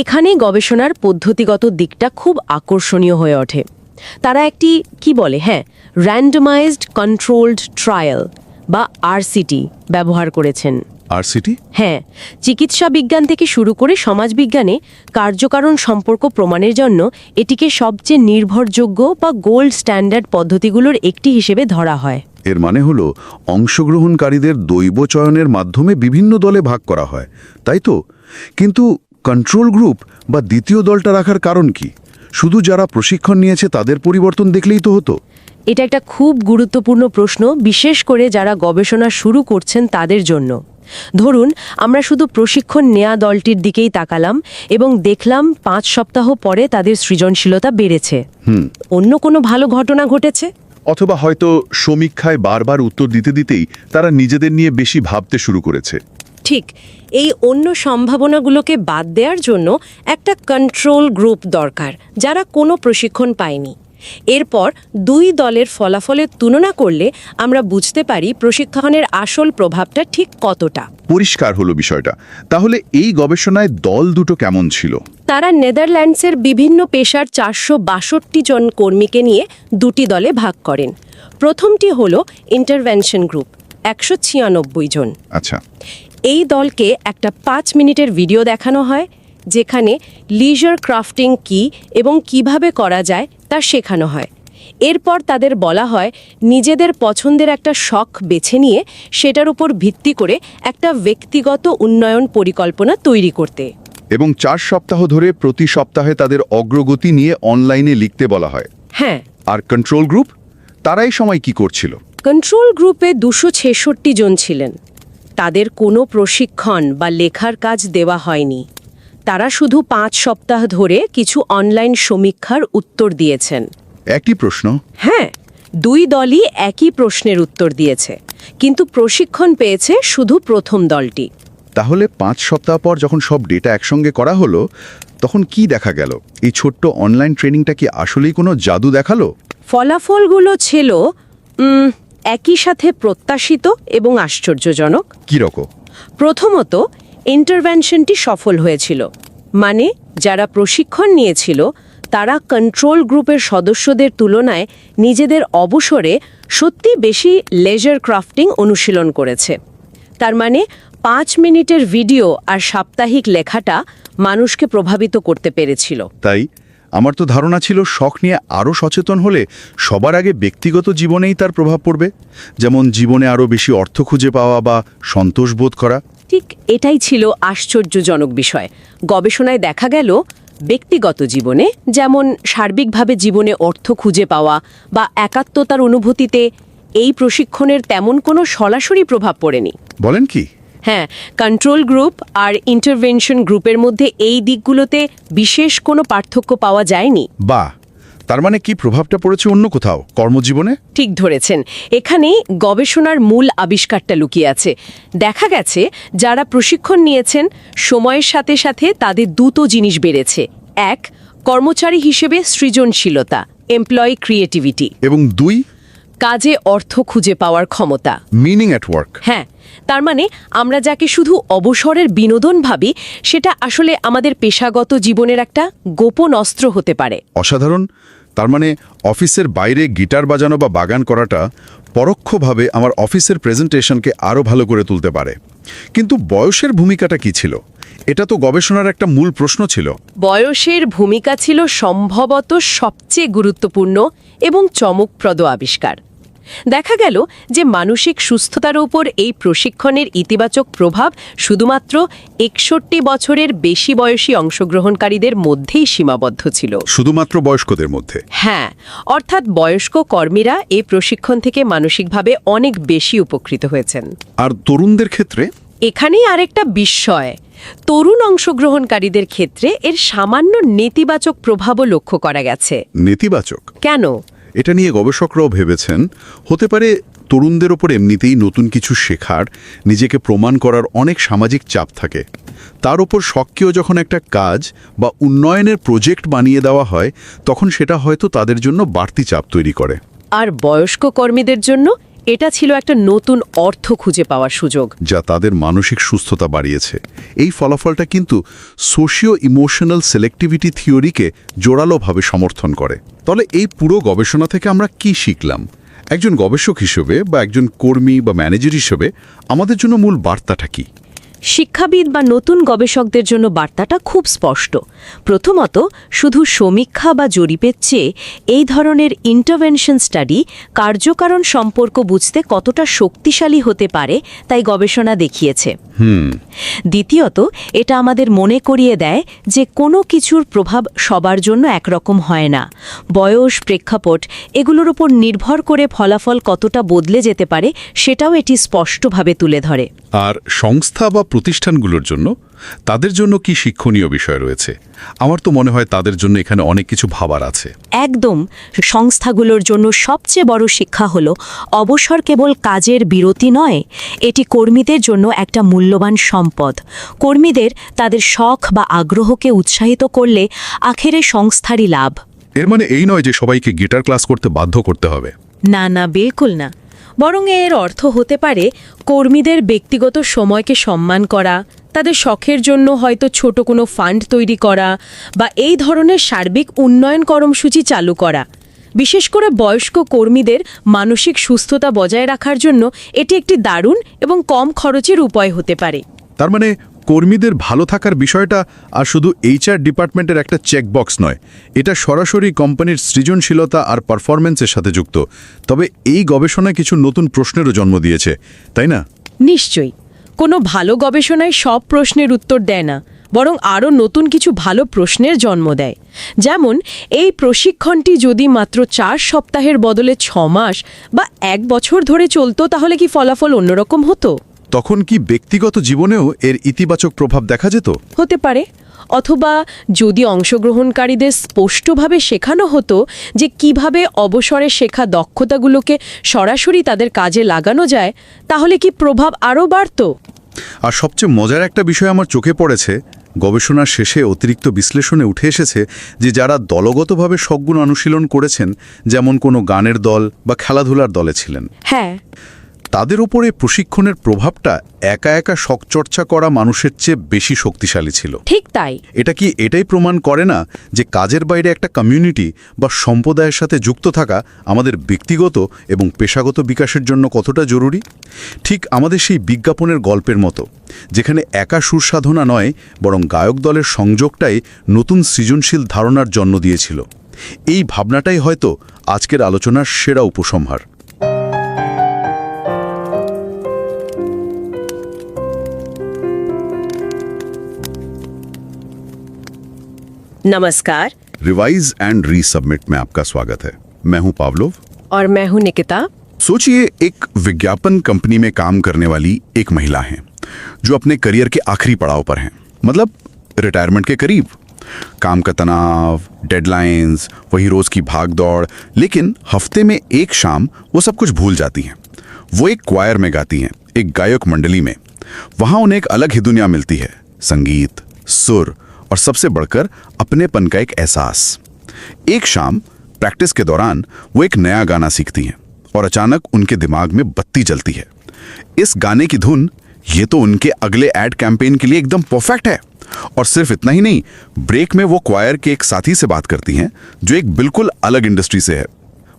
এখানে গবেষণার পদ্ধতিগত দিকটা খুব আকর্ষণীয় হয়ে ওঠে। তারা একটি র্যান্ডমাইজড কন্ট্রোলড ট্রায়াল বা আরসিটি ব্যবহার করেছেন। আরসিটি? হ্যাঁ, চিকিৎসা বিজ্ঞান থেকে শুরু করে সমাজবিজ্ঞানে কার্যকারণ সম্পর্ক প্রমাণের জন্য এটিকে সবচেয়ে নির্ভরযোগ্য বা গোল্ড স্ট্যান্ডার্ড পদ্ধতিগুলোর একটি হিসেবে ধরা হয়। এর মানে হলো অংশগ্রহণকারীদের দৈব চয়নের মাধ্যমে বিভিন্ন দলে ভাগ করা হয়, তাই তো? কিন্তু কন্ট্রোল গ্রুপ বা দ্বিতীয় দলটা রাখার কারণ কি? শুধু যারা প্রশিক্ষণ নিয়েছে তাদের পরিবর্তন দেখলেই তো হতো। এটা একটা খুব গুরুত্বপূর্ণ প্রশ্ন, বিশেষ করে যারা গবেষণা শুরু করছেন তাদের জন্য। ধরুন, আমরা শুধু প্রশিক্ষণ নেয়া দলটির দিকেই তাকালাম এবং দেখলাম 5 সপ্তাহ পরে তাদের সৃজনশীলতা বেড়েছে। অন্য কোনো ভালো ঘটনা ঘটেছে? অথবা হয়তো সমীক্ষায় বারবার উত্তর দিতে দিতেই তারা নিজেদের নিয়ে বেশি ভাবতে শুরু করেছে। ঠিক, এই অন্য সম্ভাবনাগুলোকে বাদ দেওয়ার জন্য একটা কন্ট্রোল গ্রুপ দরকার, যারা কোনো প্রশিক্ষণ পায়নি। এরপর 2 দলের ফলাফলের তুলনা করলে আমরা বুঝতে পারি প্রশিক্ষণের আসল প্রভাবটা ঠিক কতটা। পরিষ্কার হলো বিষয়টা। তাহলে এই গবেষণায় দল দুটো কেমন ছিল? তারা নেদারল্যান্ডসের বিভিন্ন পেশার 462 জন কর্মীকে নিয়ে 2টি দলে ভাগ করেন। প্রথমটি হলো ইন্টারভেনশন গ্রুপ, 196 জন। আচ্ছা। এই দলকে একটা 5 মিনিটের ভিডিও দেখানো হয়, যেখানে লিজার ক্রাফটিং কি এবং কিভাবে করা যায় তা শেখানো হয়। এরপর তাদের বলা হয় নিজেদের পছন্দের একটা শখ বেছে নিয়ে সেটার উপর ভিত্তি করে একটা ব্যক্তিগত উন্নয়ন পরিকল্পনা তৈরি করতে। এবং 4 সপ্তাহ ধরে প্রতি সপ্তাহে তাদের অগ্রগতি নিয়ে অনলাইনে লিখতে বলা হয়। হ্যাঁ। আর কন্ট্রোল গ্রুপ, তারাই সময় কি করছিল? কন্ট্রোল গ্রুপে 266 জন ছিলেন। তাদের কোনো প্রশিক্ষণ বা লেখার কাজ দেওয়া হয়নি। তারা শুধু 5 সপ্তাহ ধরে কিছু অনলাইন সমীক্ষার উত্তর দিয়েছেন। একই প্রশ্ন? হ্যাঁ, 2 দলই একই প্রশ্নের উত্তর দিয়েছে, কিন্তু প্রশিক্ষণ পেয়েছে শুধু প্রথম দলটি। তাহলে 5 সপ্তাহ পর যখন সব ডেটা একসঙ্গে করা হলো, তখন কি দেখা গেল? এই ছোট্ট অনলাইন ট্রেনিংটা কি আসলেই কোনো জাদু দেখালো? ফলাফলগুলো ছিল একই সাথে প্রত্যাশিত এবং আশ্চর্যজনক। কি রকম? প্রথমত, ইন্টারভেনশনটি সফল হয়েছিল। মানে যারা প্রশিক্ষণ নিয়েছিল তারা কন্ট্রোল গ্রুপের সদস্যদের তুলনায় নিজেদের অবসরে সত্যি বেশি লেজার ক্রাফটিং অনুশীলন করেছে। তার মানে 5 মিনিটের ভিডিও আর সাপ্তাহিক লেখাটা মানুষকে প্রভাবিত করতে পেরেছিল। তাই আমার তো ধারণা ছিল শখ নিয়ে আরও সচেতন হলে সবার আগে ব্যক্তিগত জীবনেই তার প্রভাব পড়বে, যেমন জীবনে আরও বেশি অর্থ খুঁজে পাওয়া বা সন্তোষ বোধ করা। ঠিক এটাই ছিল আশ্চর্যজনক বিষয়। গবেষণায় দেখা গেল ব্যক্তিগত জীবনে, যেমন সার্বিকভাবে জীবনে অর্থ খুঁজে পাওয়া বা একাত্মতার অনুভূতিতে এই প্রশিক্ষণের তেমন কোনো সরাসরি প্রভাব পড়েনি। বলেন কি? হ্যাঁ, কন্ট্রোল গ্রুপ আর ইন্টারভেনশন গ্রুপের মধ্যে এই দিকগুলোতে বিশেষ কোনো পার্থক্য পাওয়া যায়নি। বাহ, তার মানে কি প্রভাবটা পড়েছে অন্য কোথাও, কর্মজীবনে? ঠিক ধরেছেন। এখানেই গবেষণার মূল আবিষ্কারটা লুকিয়ে আছে। দেখা গেছে যারা প্রশিক্ষণ নিয়েছেন সময়ের সাথে সাথে তাদের 2টো জিনিস বেড়েছে। 1, কর্মচারী হিসেবে সৃজনশীলতা, এমপ্লয়ি ক্রিয়েটিভিটি। এবং 2, কাজে অর্থ খুঁজে পাওয়ার ক্ষমতা, মিনিং অ্যাট ওয়ার্ক। হ্যাঁ, তার মানে আমরা যাকে শুধু অবসরের বিনোদন ভাবি, সেটা আসলে আমাদের পেশাগত জীবনের একটা গোপন অস্ত্র হতে পারে। অসাধারণ। তার মানে অফিসের বাইরে গিটার বাজানো বা বাগান করাটা পরোক্ষভাবে আমার অফিসের প্রেজেন্টেশনকে আরও ভালো করে তুলতে পারে। কিন্তু বয়সের ভূমিকাটা কি ছিল? এটা তো গবেষণার একটা মূল প্রশ্ন ছিল। বয়সের ভূমিকা ছিল সম্ভবত সবচেয়ে গুরুত্বপূর্ণ এবং চমকপ্রদ আবিষ্কার। দেখা গেল যে মানসিক সুস্থতার উপর এই প্রশিক্ষণের ইতিবাচক প্রভাব শুধুমাত্র 61 বছরের বেশি বয়সী অংশগ্রহণকারীদের মধ্যেই সীমাবদ্ধ ছিল। শুধুমাত্র বয়স্কদের মধ্যে? হ্যাঁ, অর্থাৎ বয়স্ক কর্মীরা এই প্রশিক্ষণ থেকে মানসিকভাবে অনেক বেশি উপকৃত হয়েছেন। আর তরুণদের ক্ষেত্রে? এখানেই আরেকটা বিস্ময়। তরুণ অংশগ্রহণকারীদের ক্ষেত্রে এর সামান্য নেতিবাচক প্রভাবও লক্ষ্য করা গেছে। নেতিবাচক কেন? এটা নিয়ে গবেষকরাও ভেবেছেন হতে পারে তরুণদের ওপর এমনিতেই নতুন কিছু শেখার, নিজেকে প্রমাণ করার অনেক সামাজিক চাপ থাকে। তার উপর সক্রিয় যখন একটা কাজ বা উন্নয়নের প্রজেক্ট বানিয়ে দেওয়া হয়, তখন সেটা হয়তো তাদের জন্য বাড়তি চাপ তৈরি করে। আর বয়স্ক কর্মীদের জন্য এটা ছিল একটা নতুন অর্থ খুঁজে পাওয়ার সুযোগ, যা তাদের মানসিক সুস্থতা বাড়িয়েছে। এই ফলাফলটা কিন্তু সোশিও ইমোশনাল সিলেক্টিভিটি থিওরিকে জোরালোভাবে সমর্থন করে। তাহলে এই পুরো গবেষণা থেকে আমরা কি শিখলাম? একজন গবেষক হিসেবে বা একজন কর্মী বা ম্যানেজার হিসেবে আমাদের জন্য মূল বার্তাটা কি? শিক্ষাবিদ বা নতুন গবেষকদের জন্য বার্তাটা খুব স্পষ্ট। প্রথমত, শুধু সমীক্ষা বা জরিপের চেয়ে এই ধরনের ইন্টারভেনশন স্টাডি কার্যকারণ সম্পর্ক বুঝতে কতটা শক্তিশালী হতে পারে তাই গবেষণা দেখিয়েছে। দ্বিতীয়ত, এটা আমাদের মনে করিয়ে দেয় যে কোনো কিছুর প্রভাব সবার জন্য একরকম হয় না। বয়স, প্রেক্ষাপট এগুলোর উপর নির্ভর করে ফলাফল কতটা বদলে যেতে পারে সেটাও এটি স্পষ্টভাবে তুলে ধরে। আর সংস্থা বা প্রতিষ্ঠানগুলোর জন্য, তাদের জন্য কি শিক্ষণীয় বিষয় রয়েছে? আমার তো মনে হয় তাদের জন্য এখানে অনেক কিছু ভাবার আছে। একদম। সংস্থাগুলোর জন্য সবচেয়ে বড় শিক্ষা হলো অবসর কেবল কাজের বিরতি নয়, এটি কর্মীদের জন্য একটা মূল্যবান সম্পদ। কর্মীদের তাদের শখ বা আগ্রহকে উৎসাহিত করলে আখেরে সংস্থারই লাভ। এর মানে এই নয় যে সবাইকে গিটার ক্লাস করতে বাধ্য করতে হবে। না না, বিলকুল না। বরং এর অর্থ হতে পারে কর্মীদের ব্যক্তিগত সময়কে সম্মান করা, তাদের শখের জন্য হয়তো ছোট কোনো ফান্ড তৈরি করা বা এই ধরনের সার্বিক উন্নয়ন কর্মসূচি চালু করা। বিশেষ করে বয়স্ক কর্মীদের মানসিক সুস্থতা বজায় রাখার জন্য এটি একটি দারুণ এবং কম খরচের উপায় হতে পারে। তার মানে কর্মীদের ভালো থাকার বিষয়টা আর শুধু HR ডিপার্টমেন্টের একটা চেকবক্স নয়, এটা সরাসরি কোম্পানির সৃজনশীলতা আর পারফরম্যান্সের সাথে যুক্ত। তবে এই গবেষণায় কিছু নতুন প্রশ্নেরও জন্ম দিয়েছে, তাই না? নিশ্চয়ই। কোনো ভালো গবেষণায় সব প্রশ্নের উত্তর দেয় না, বরং আরও নতুন কিছু ভালো প্রশ্নের জন্ম দেয়। যেমন, এই প্রশিক্ষণটি যদি মাত্র 4 সপ্তাহের বদলে 6 মাস বা 1 বছর ধরে চলতো, তাহলে কি ফলাফল অন্যরকম হতো? তখন কি ব্যক্তিগত জীবনেও এর ইতিবাচক প্রভাব দেখা যেত? হতে পারে। অথবা যদি অংশগ্রহণকারীদের স্পষ্টভাবে শেখানো হতো যে কিভাবে অবসরে শেখা দক্ষতাগুলোকে সরাসরি তাদের কাজে লাগানো যায়, তাহলে কি প্রভাব আরও বাড়ত? আর সবচেয়ে মজার একটা বিষয় আমার চোখে পড়েছে, গবেষণার শেষে অতিরিক্ত বিশ্লেষণে উঠে এসেছে যে যারা দলগতভাবে শখগুণ অনুশীলন করেছেন, যেমন কোনো গানের দল বা খেলাধুলার দলে ছিলেন, হ্যাঁ, তাদের উপরে প্রশিক্ষণের প্রভাবটা একা একা শখচর্চা করা মানুষের চেয়ে বেশি শক্তিশালী ছিল। ঠিক তাই। এটা কি এটাই প্রমাণ করে না যে কাজের বাইরে একটা কমিউনিটি বা সম্প্রদায়ের সাথে যুক্ত থাকা আমাদের ব্যক্তিগত এবং পেশাগত বিকাশের জন্য কতটা জরুরি? ঠিক আমাদের সেই বিজ্ঞাপনের গল্পের মতো, যেখানে একা সুরসাধনা নয় বরং গায়ক দলের সংযোগটাই নতুন সৃজনশীল ধারণার জন্ম দিয়েছিল। এই ভাবনাটাই হয়তো আজকের আলোচনার সেরা উপসংহার। नमस्कार। रिवाइज एंड रीसबमिट में आपका स्वागत है। मैं हूं पावलोव और मैं हूं निकिता। सोचिए, एक विज्ञापन कंपनी में काम करने वाली एक महिला हैं जो अपने करियर के आखिरी पड़ाव पर हैं, मतलब रिटायरमेंट के करीब। काम का तनाव, डेडलाइंस, वही रोज की भागदौड़, लेकिन हफ्ते में एक शाम वो सब कुछ भूल जाती हैं। वो एक क्वायर में गाती हैं, एक गायक मंडली में। वहां उन्हें एक अलग ही दुनिया मिलती है, संगीत, सुर और सबसे बढ़कर अपनेपन का एक एहसास। एक शाम प्रैक्टिस के दौरान वो एक नया गाना सीखती हैं और अचानक उनके दिमाग में बत्ती जलती है। इस गाने की धुन ये तो उनके अगले एड कैंपेन के लिए एकदम परफेक्ट है। और सिर्फ इतना ही नहीं, ब्रेक में वो क्वायर के एक साथी से बात करती हैं जो एक बिल्कुल अलग इंडस्ट्री से है।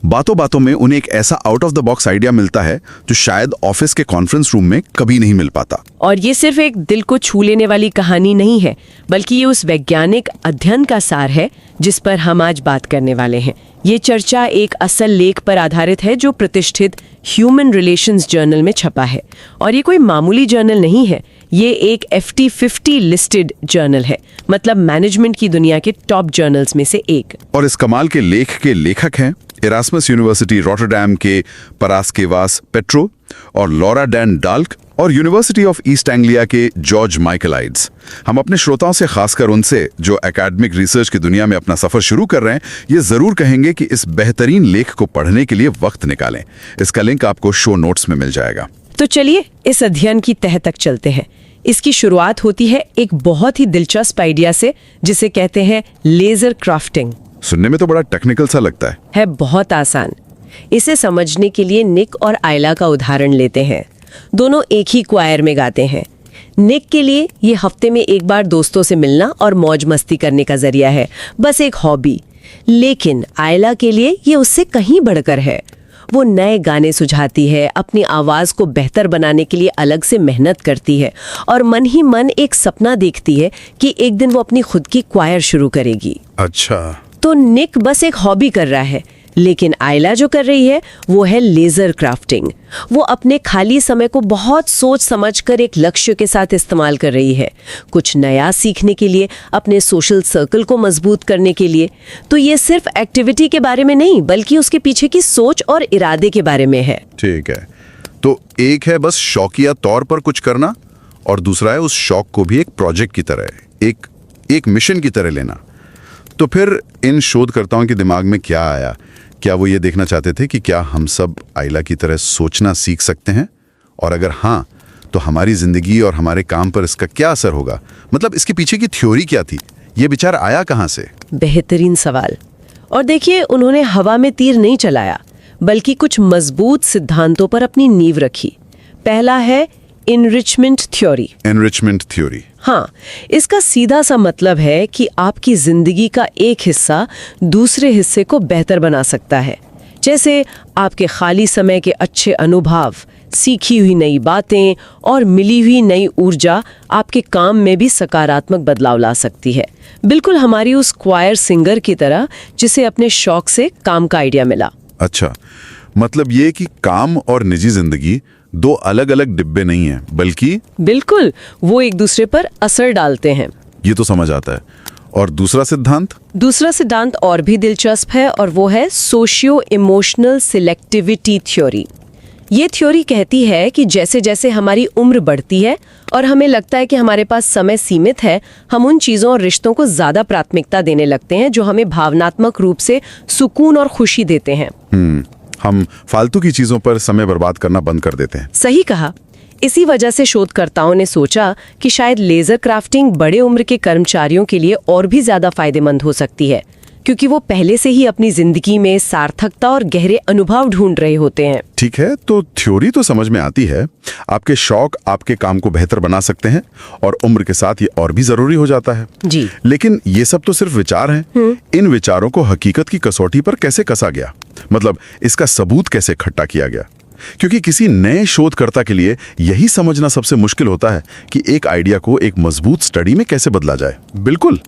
बातों बातों में उन्हें एक ऐसा out of the box idea मिलता है जो शायद ऑफिस के कॉन्फ्रेंस रूम में कभी नहीं मिल पाता। और ये सिर्फ एक दिल को छू लेने वाली कहानी नहीं है, बल्कि ये उस वैज्ञानिक अध्ययन का सार है जिस पर हम आज बात करने वाले हैं। ये चर्चा एक असल लेख पर आधारित है जो प्रतिष्ठित ह्यूमन रिलेशंस जर्नल में छपा है। और ये कोई मामूली जर्नल नहीं है, ये एक FT50 लिस्टेड जर्नल है, मतलब मैनेजमेंट की दुनिया के टॉप जर्नल्स में से एक। और इस कमाल के लेख के लेखक हैं इरास्मस यूनिवर्सिटी रॉटरडैम के परास्केवास पेट्रो और लॉरा डेन डल्क और यूनिवर्सिटी ऑफ ईस्ट एंग्लिया के जॉर्ज माइकलाइड्स। हम अपने श्रोताओं से, खासकर उनसे जो एकेडमिक रिसर्च की दुनिया में अपना सफर शुरू कर रहे हैं, ये जरूर कहेंगे कि इस बेहतरीन लेख को पढ़ने के लिए वक्त निकालें। इसका लिंक आपको शो नोट्स में मिल जाएगा। तो चलिए इस अध्ययन की तह तक चलते हैं। इसकी शुरुआत होती है एक बहुत ही दिलचस्प आइडिया से, जिसे कहते हैं लेजर क्राफ्टिंग। सुनने में तो बड़ा टेक्निकल सा लगता है बहुत आसान। इसे समझने के लिए निक और आयला का उदाहरण लेते हैं। दोनों एक ही क्वायर में गाते हैं। निक के लिए ये हफ्ते में एक बार दोस्तों से मिलना और मौज मस्ती करने का जरिया है, बस एक हॉबी। लेकिन आयला के लिए ये उससे कहीं बढ़कर है। वो नए गाने सुझाती है, अपनी आवाज को बेहतर बनाने के लिए अलग से मेहनत करती है और मन ही मन एक सपना देखती है कि एक दिन वो अपनी खुद की क्वायर शुरू करेगी। अच्छा, तो निक बस एक हॉबी कर रहा है, लेकिन आयला जो कर रही है वो है लेजर क्राफ्टिंग। वो अपने खाली समय को बहुत सोच समझकर एक लक्ष्य के साथ इस्तेमाल कर रही है, कुछ नया सीखने के लिए, अपने सोशल सर्कल को मजबूत करने के लिए। तो ये सिर्फ एक्टिविटी के बारे में नहीं, बल्कि उसके पीछे की सोच और इरादे के बारे में है। ठीक है, तो एक है बस शौकिया तौर पर कुछ करना, और दूसरा है उस शौक को भी एक प्रोजेक्ट की तरह, एक मिशन की तरह लेना। तो फिर इन शोधकर्ताओं के दिमाग में क्या आया? क्या वो ये देखना चाहते थे कि क्या हम सब आयला की तरह सोचना सीख सकते हैं, और अगर हाँ, तो हमारी जिंदगी और हमारे काम पर इसका क्या असर होगा? मतलब इसके पीछे की थ्योरी क्या थी? ये विचार आया कहाँ से? बेहतरीन सवाल। और देखिए, उन्होंने हवा में तीर नहीं चलाया, बल्कि कुछ मजबूत सिद्धांतों पर अपनी नींव रखी। पहला है इनरिचमेंट थ्योरी। एनरिचमेंट थ्योरी, हाँ, इसका सीधा सा मतलब है कि आपकी जिंदगी का एक हिस्सा दूसरे हिस्से को बेहतर बना सकता है। जैसे आपके खाली समय के अच्छे अनुभव, सीखी हुई नई बातें और मिली हुई नई ऊर्जा आपके काम में भी सकारात्मक बदलाव ला सकती है। बिल्कुल हमारी उस क्वायर सिंगर की तरह जिसे अपने शौक से काम का आइडिया मिला। अच्छा, मतलब ये कि काम और निजी जिंदगी दो अलग अलग डिब्बे नहीं हैं, बल्कि बिल्कुल वो एक दूसरे पर असर डालते हैं। ये तो समझ आता है। और दूसरा सिद्धांत? दूसरा सिद्धांत और भी दिलचस्प है, और वो है सोशियो इमोशनल सिलेक्टिविटी थ्योरी। ये थ्योरी कहती है कि जैसे जैसे हमारी उम्र बढ़ती है और हमें लगता है कि हमारे पास समय सीमित है, हम उन चीज़ों और रिश्तों को ज़्यादा प्राथमिकता देने लगते हैं जो हमें भावनात्मक रूप से सुकून और खुशी देते हैं। हम फालतू की चीजों पर समय बर्बाद करना बंद कर देते हैं। सही कहा। इसी वजह से शोधकर्ताओं ने सोचा कि शायद लेजर क्राफ्टिंग बड़े उम्र के कर्मचारियों के लिए और भी ज्यादा फायदेमंद हो सकती है, क्योंकि वो पहले से ही अपनी जिंदगी में सार्थकता और गहरे अनुभव ढूंढ रहे होते हैं। ठीक है, तो थ्योरी तो समझ में आती है। आपके शौक आपके काम को बेहतर बना सकते हैं, और उम्र के साथ ये और भी जरूरी हो जाता है जी। लेकिन ये सब तो सिर्फ विचार हैं। इन विचारों को हकीकत की कसौटी पर कैसे कसा गया? मतलब इसका सबूत कैसे इकट्ठा किया गया? क्योंकि किसी नए शोधकर्ता के लिए यही समझना सबसे मुश्किल होता है कि एक आइडिया को एक मजबूत स्टडी में कैसे बदला जाए। बिल्कुल।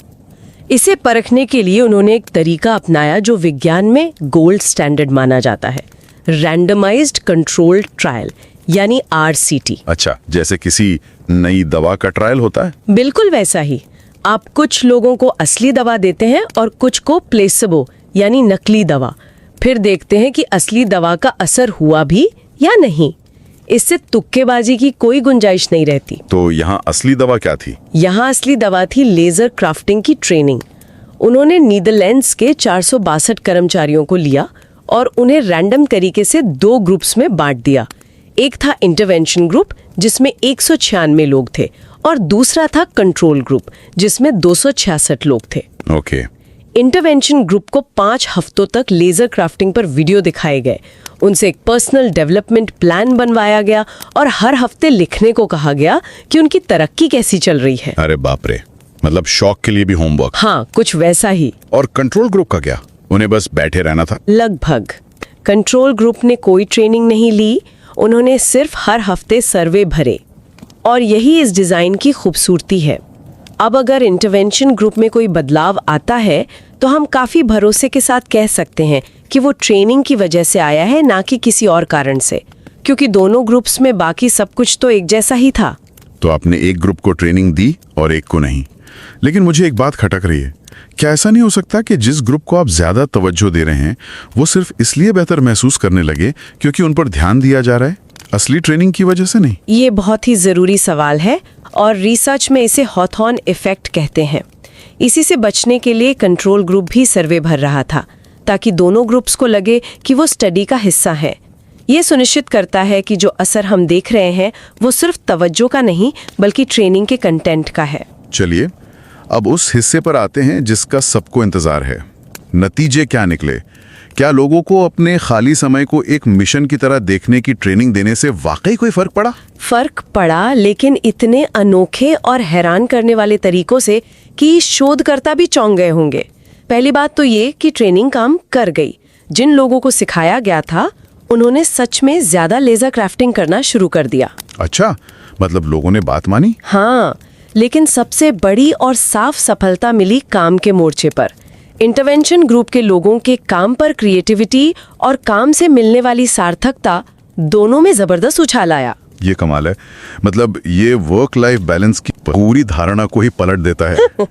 इसे परखने के लिए उन्होंने एक तरीका अपनाया जो विज्ञान में गोल्ड स्टैंडर्ड माना जाता है, रैंडमाइज्ड कंट्रोल्ड ट्रायल, यानी RCT। अच्छा, जैसे किसी नई दवा का ट्रायल होता है? बिल्कुल वैसा ही। आप कुछ लोगों को असली दवा देते हैं और कुछ को प्लेसेबो, यानी नकली दवा। फिर देखते हैं कि असली दवा का असर हुआ भी या नहीं। इससे तुक्केबाजी की कोई गुंजाइश नहीं रहती। तो यहाँ असली दवा क्या थी? यहाँ असली दवा थी लेजर क्राफ्टिंग की ट्रेनिंग। उन्होंने नीदरलैंड्स के 462 कर्मचारियों को लिया और उन्हें रैंडम तरीके से 2 ग्रुप्स में बांट दिया। एक था इंटरवेंशन ग्रुप जिसमें 196 लोग थे, और दूसरा था कंट्रोल ग्रुप जिसमें 266 लोग थे। ओके। इंटरवेंशन ग्रुप को 5 हफ्तों तक लेजर क्राफ्टिंग पर वीडियो दिखाए गए। उनसे एक पर्सनल डेवलपमेंट प्लान बनवाया गया और हर हफ्ते लिखने को कहा गया कि उनकी तरक्की कैसी चल रही है। अरे बाप रे, मतलब शौक के लिए भी होमवर्क। हाँ, कुछ वैसा ही। और कंट्रोल ग्रुप का क्या? उन्हें बस बैठे रहना था? लगभग। कंट्रोल ग्रुप ने कोई ट्रेनिंग नहीं ली, उन्होंने सिर्फ हर हफ्ते सर्वे भरे। और यही इस डिजाइन की खूबसूरती है। अब अगर इंटरवेंशन ग्रुप में कोई बदलाव आता है तो हम काफी भरोसे के साथ कह सकते हैं कि वो ट्रेनिंग की वजह से आया है, ना कि किसी और कारण से, क्योंकि दोनों ग्रुप्स में बाकी सब कुछ तो एक जैसा ही था। तो आपने एक ग्रुप को ट्रेनिंग दी और एक को नहीं। लेकिन मुझे एक बात खटक रही है, क्या ऐसा नहीं हो सकता कि जिस ग्रुप को आप ज्यादा तवज्जो दे रहे हैं वो सिर्फ इसलिए बेहतर महसूस करने लगे क्योंकि उन पर ध्यान दिया जा रहा है? असली ट्रेनिंग की वजह से नहीं? ये बहुत ही ज़रूरी सवाल है और रिसर्च में इसे हॉथॉर्न इफेक्ट कहते हैं। इसी से बचने के लिए कंट्रोल ग्रुप भी सर्वे भर रहा था ताकि दोनों ग्रुप्स को लगे कि वो स्टडी का हिस्सा है। ये सुनिश्चित करता है कि जो असर हम देख रहे हैं वो सिर्फ तवज्जो का नहीं बल्कि ट्रेनिंग के कंटेंट का है। चलिए अब उस हिस्से पर आते हैं जिसका सबको इंतजार है। नतीजे क्या निकले? क्या लोगों को अपने खाली समय को एक मिशन की तरह देखने की ट्रेनिंग देने से वाकई कोई फर्क पड़ा? फर्क पड़ा, लेकिन इतने अनोखे और हैरान करने वाले तरीकों से कि शोधकर्ता भी चौंक गए होंगे। पहली बात तो ये कि ट्रेनिंग काम कर गई। जिन लोगों को सिखाया गया था उन्होंने सच में ज्यादा लेजर क्राफ्टिंग करना शुरू कर दिया। अच्छा, मतलब लोगों ने बात मानी? हाँ, लेकिन सबसे बड़ी और साफ सफलता मिली काम के मोर्चे पर। इंटरवेंशन ग्रुप के लोगों के काम पर क्रिएटिविटी और काम से मिलने वाली सार्थकता दोनों में जबरदस्त उछाल आया। ये कमाल है, मतलब ये वर्क लाइफ बैलेंस की पूरी धारणा को ही पलट देता है।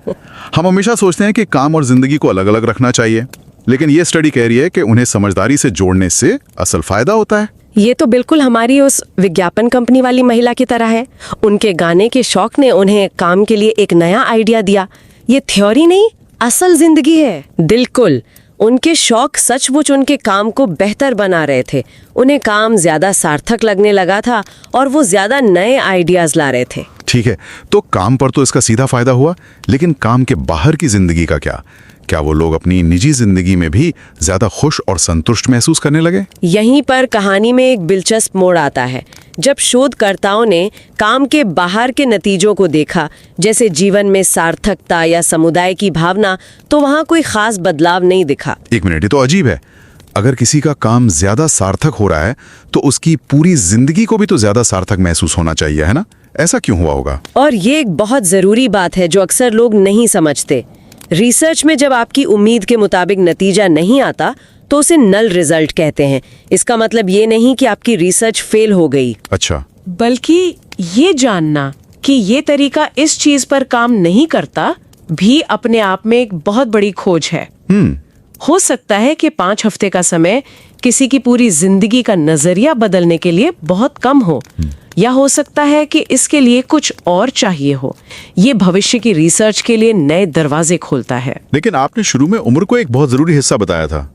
हम हमेशा सोचते हैं कि काम और जिंदगी को अलग अलग रखना चाहिए, लेकिन ये स्टडी कह रही है कि उन्हें समझदारी से जोड़ने से असल फायदा होता है। ये तो बिल्कुल हमारी उस विज्ञापन कंपनी वाली महिला की तरह है। उनके गाने के शौक ने उन्हें काम के लिए एक नया आइडिया दिया। ये थ्योरी नहीं, असल जिंदगी है। बिल्कुल, उनके शौक सचमुच उनके काम को बेहतर बना रहे थे। उन्हें काम ज्यादा सार्थक लगने लगा था और वो ज्यादा नए आइडियाज ला रहे थे। ठीक है, तो काम पर तो इसका सीधा फायदा हुआ, लेकिन काम के बाहर की जिंदगी का क्या? क्या वो लोग अपनी निजी जिंदगी में भी ज्यादा खुश और संतुष्ट महसूस करने लगे? यहीं पर कहानी में एक दिलचस्प मोड़ आता है। जब शोधकर्ताओं ने काम के बाहर के नतीजों को देखा, जैसे जीवन में सार्थकता या समुदाय की भावना, तो वहाँ कोई खास बदलाव नहीं दिखा। एक मिनट, ये तो अजीब है। अगर किसी का काम ज्यादा सार्थक हो रहा है तो उसकी पूरी जिंदगी को भी तो ज्यादा सार्थक महसूस होना चाहिए, है ना? ऐसा क्यों हुआ होगा? और ये एक बहुत जरूरी बात है जो अक्सर लोग नहीं समझते। रिसर्च में जब आपकी उम्मीद के मुताबिक नतीजा नहीं आता तो उसे नल रिजल्ट कहते हैं। इसका मतलब ये नहीं कि आपकी रिसर्च फेल हो गई। अच्छा, बल्कि ये जानना कि ये तरीका इस चीज पर काम नहीं करता भी अपने आप में एक बहुत बड़ी खोज है। हो सकता है कि 5 हफ्ते का समय किसी की पूरी जिंदगी का नजरिया बदलने के लिए बहुत कम हो, या हो सकता है कि इसके लिए कुछ और चाहिए हो। ये भविष्य की रिसर्च के लिए नए दरवाजे खोलता है। लेकिन आपने शुरू में उम्र को एक बहुत जरूरी हिस्सा बताया था।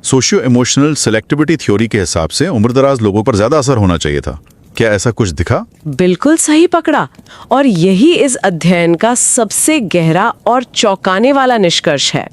सोशियो इमोशनल सेलेक्टिविटी थ्योरी के हिसाब से उम्रदराज लोगों पर ज्यादा असर होना चाहिए था। क्या ऐसा कुछ दिखा? बिल्कुल सही पकड़ा, और यही इस अध्ययन का सबसे गहरा और चौंकाने वाला निष्कर्ष है।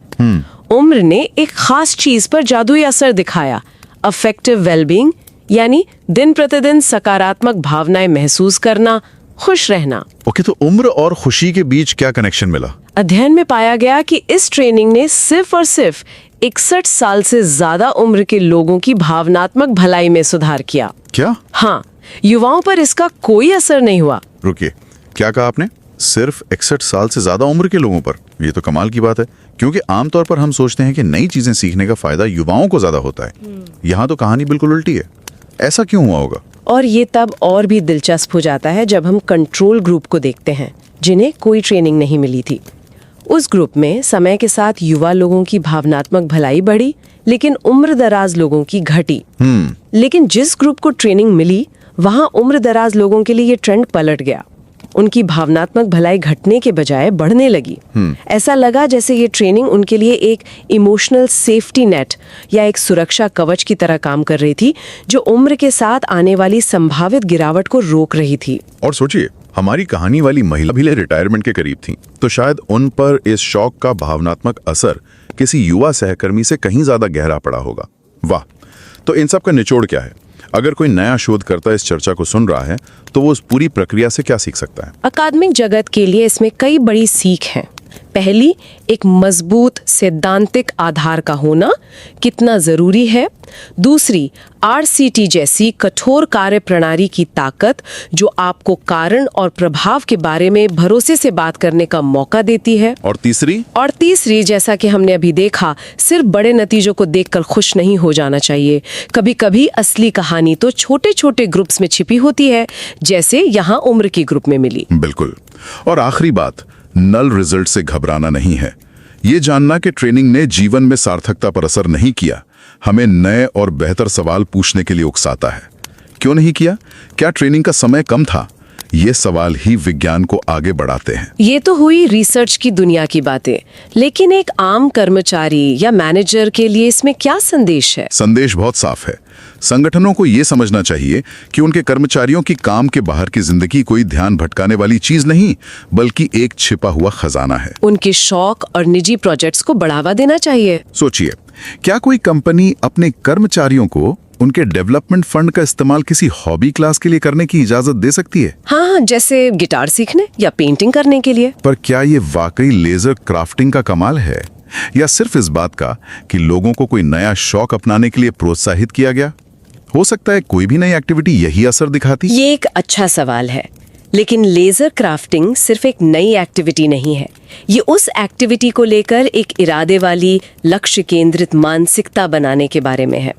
उम्र ने एक खास चीज पर जादुई असर दिखाया, अफेक्टिव वेलबींग, यानी दिन प्रतिदिन सकारात्मक भावनाएं महसूस करना, खुश रहना। ओके, तो उम्र और खुशी के बीच क्या कनेक्शन मिला? अध्ययन में पाया गया कि इस ट्रेनिंग ने सिर्फ और सिर्फ 61 साल से ज्यादा उम्र के लोगों की भावनात्मक भलाई में सुधार किया। क्या? हाँ, युवाओं पर इसका कोई असर नहीं हुआ। रुकिए, क्या कहा आपने? सिर्फ 61 साल से ज्यादा उम्र के लोगों पर? ये तो कमाल की बात है, क्योंकि आमतौर पर हम सोचते हैं कि नई चीजें सीखने का फायदा युवाओं को ज्यादा होता है। यहाँ तो कहानी बिल्कुल उल्टी है। ऐसा क्यों हुआ होगा? और ये तब और भी दिलचस्प हो जाता है जब हम कंट्रोल ग्रुप को देखते हैं, जिन्हें कोई ट्रेनिंग नहीं मिली थी। उस ग्रुप में समय के साथ युवा लोगों की भावनात्मक भलाई बढ़ी, लेकिन उम्र दराज लोगों की घटी। लेकिन जिस ग्रुप को ट्रेनिंग मिली, वहां उम्र दराज लोगों के लिए ये ट्रेंड पलट गया। उनकी भावनात्मक भलाई घटने के बजाय बढ़ने लगी। ऐसा लगा जैसे ये ट्रेनिंग उनके लिए एक इमोशनल सेफ्टी नेट या एक सुरक्षा कवच की तरह काम कर रही थी, जो उम्र के साथ आने वाली संभावित गिरावट को रोक रही थी। और सोचिए, हमारी कहानी वाली महिला भी रिटायरमेंट के करीब थी, तो शायद उन पर इस शौक का भावनात्मक असर किसी युवा सहकर्मी से कहीं ज्यादा गहरा पड़ा होगा। वाह! तो इन सब का निचोड़ क्या है? अगर कोई नया शोधकर्ता इस चर्चा को सुन रहा है तो वो उस पूरी प्रक्रिया से क्या सीख सकता है? अकादमिक जगत के लिए इसमें कई बड़ी सीख हैं। पहली, एक मजबूत सैद्धांतिक आधार का होना कितना जरूरी है। दूसरी, RCT जैसी कठोर कार्य प्रणाली की ताकत, जो आपको कारण और प्रभाव के बारे में भरोसे से बात करने का मौका देती है। और तीसरी, जैसा कि हमने अभी देखा, सिर्फ बड़े नतीजों को देखकर खुश नहीं हो जाना चाहिए। कभी कभी असली कहानी तो छोटे छोटे ग्रुप्स में छिपी होती है, जैसे यहाँ उम्र की ग्रुप में मिली। बिल्कुल। और आखिरी बात, नल रिजल्ट से घबराना नहीं है। ये जानना कि ट्रेनिंग ने जीवन में सार्थकता पर असर नहीं किया, हमें नए और बेहतर सवाल पूछने के लिए उकसाता है। क्यों नहीं किया? क्या ट्रेनिंग का समय कम था? ये सवाल ही विज्ञान को आगे बढ़ाते हैं। ये तो हुई रिसर्च की दुनिया की बातें, लेकिन एक आम कर्मचारी या मैनेजर के लिए इसमें क्या संदेश है? संदेश बहुत साफ है। संगठनों को ये समझना चाहिए कि उनके कर्मचारियों की काम के बाहर की जिंदगी कोई ध्यान भटकाने वाली चीज नहीं, बल्कि एक छिपा हुआ खजाना है। उनके शौक और निजी प्रोजेक्ट्स को बढ़ावा देना चाहिए। सोचिए, क्या कोई कंपनी अपने कर्मचारियों को उनके डेवलपमेंट फंड का इस्तेमाल किसी हॉबी क्लास के लिए करने की इजाजत दे सकती है? हाँ, जैसे गिटार सीखने या पेंटिंग करने के लिए। पर क्या ये वाकई लेजर क्राफ्टिंग का कमाल है, या सिर्फ इस बात का कि लोगों को कोई नया शौक अपनाने के लिए प्रोत्साहित किया गया? हो सकता है कोई भी नई एक्टिविटी यही असर दिखाती। ये एक अच्छा सवाल है, लेकिन लेजर क्राफ्टिंग सिर्फ एक नई एक्टिविटी नहीं है। ये उस एक्टिविटी को लेकर एक इरादे वाली, लक्ष्य केंद्रित मानसिकता बनाने के बारे में है।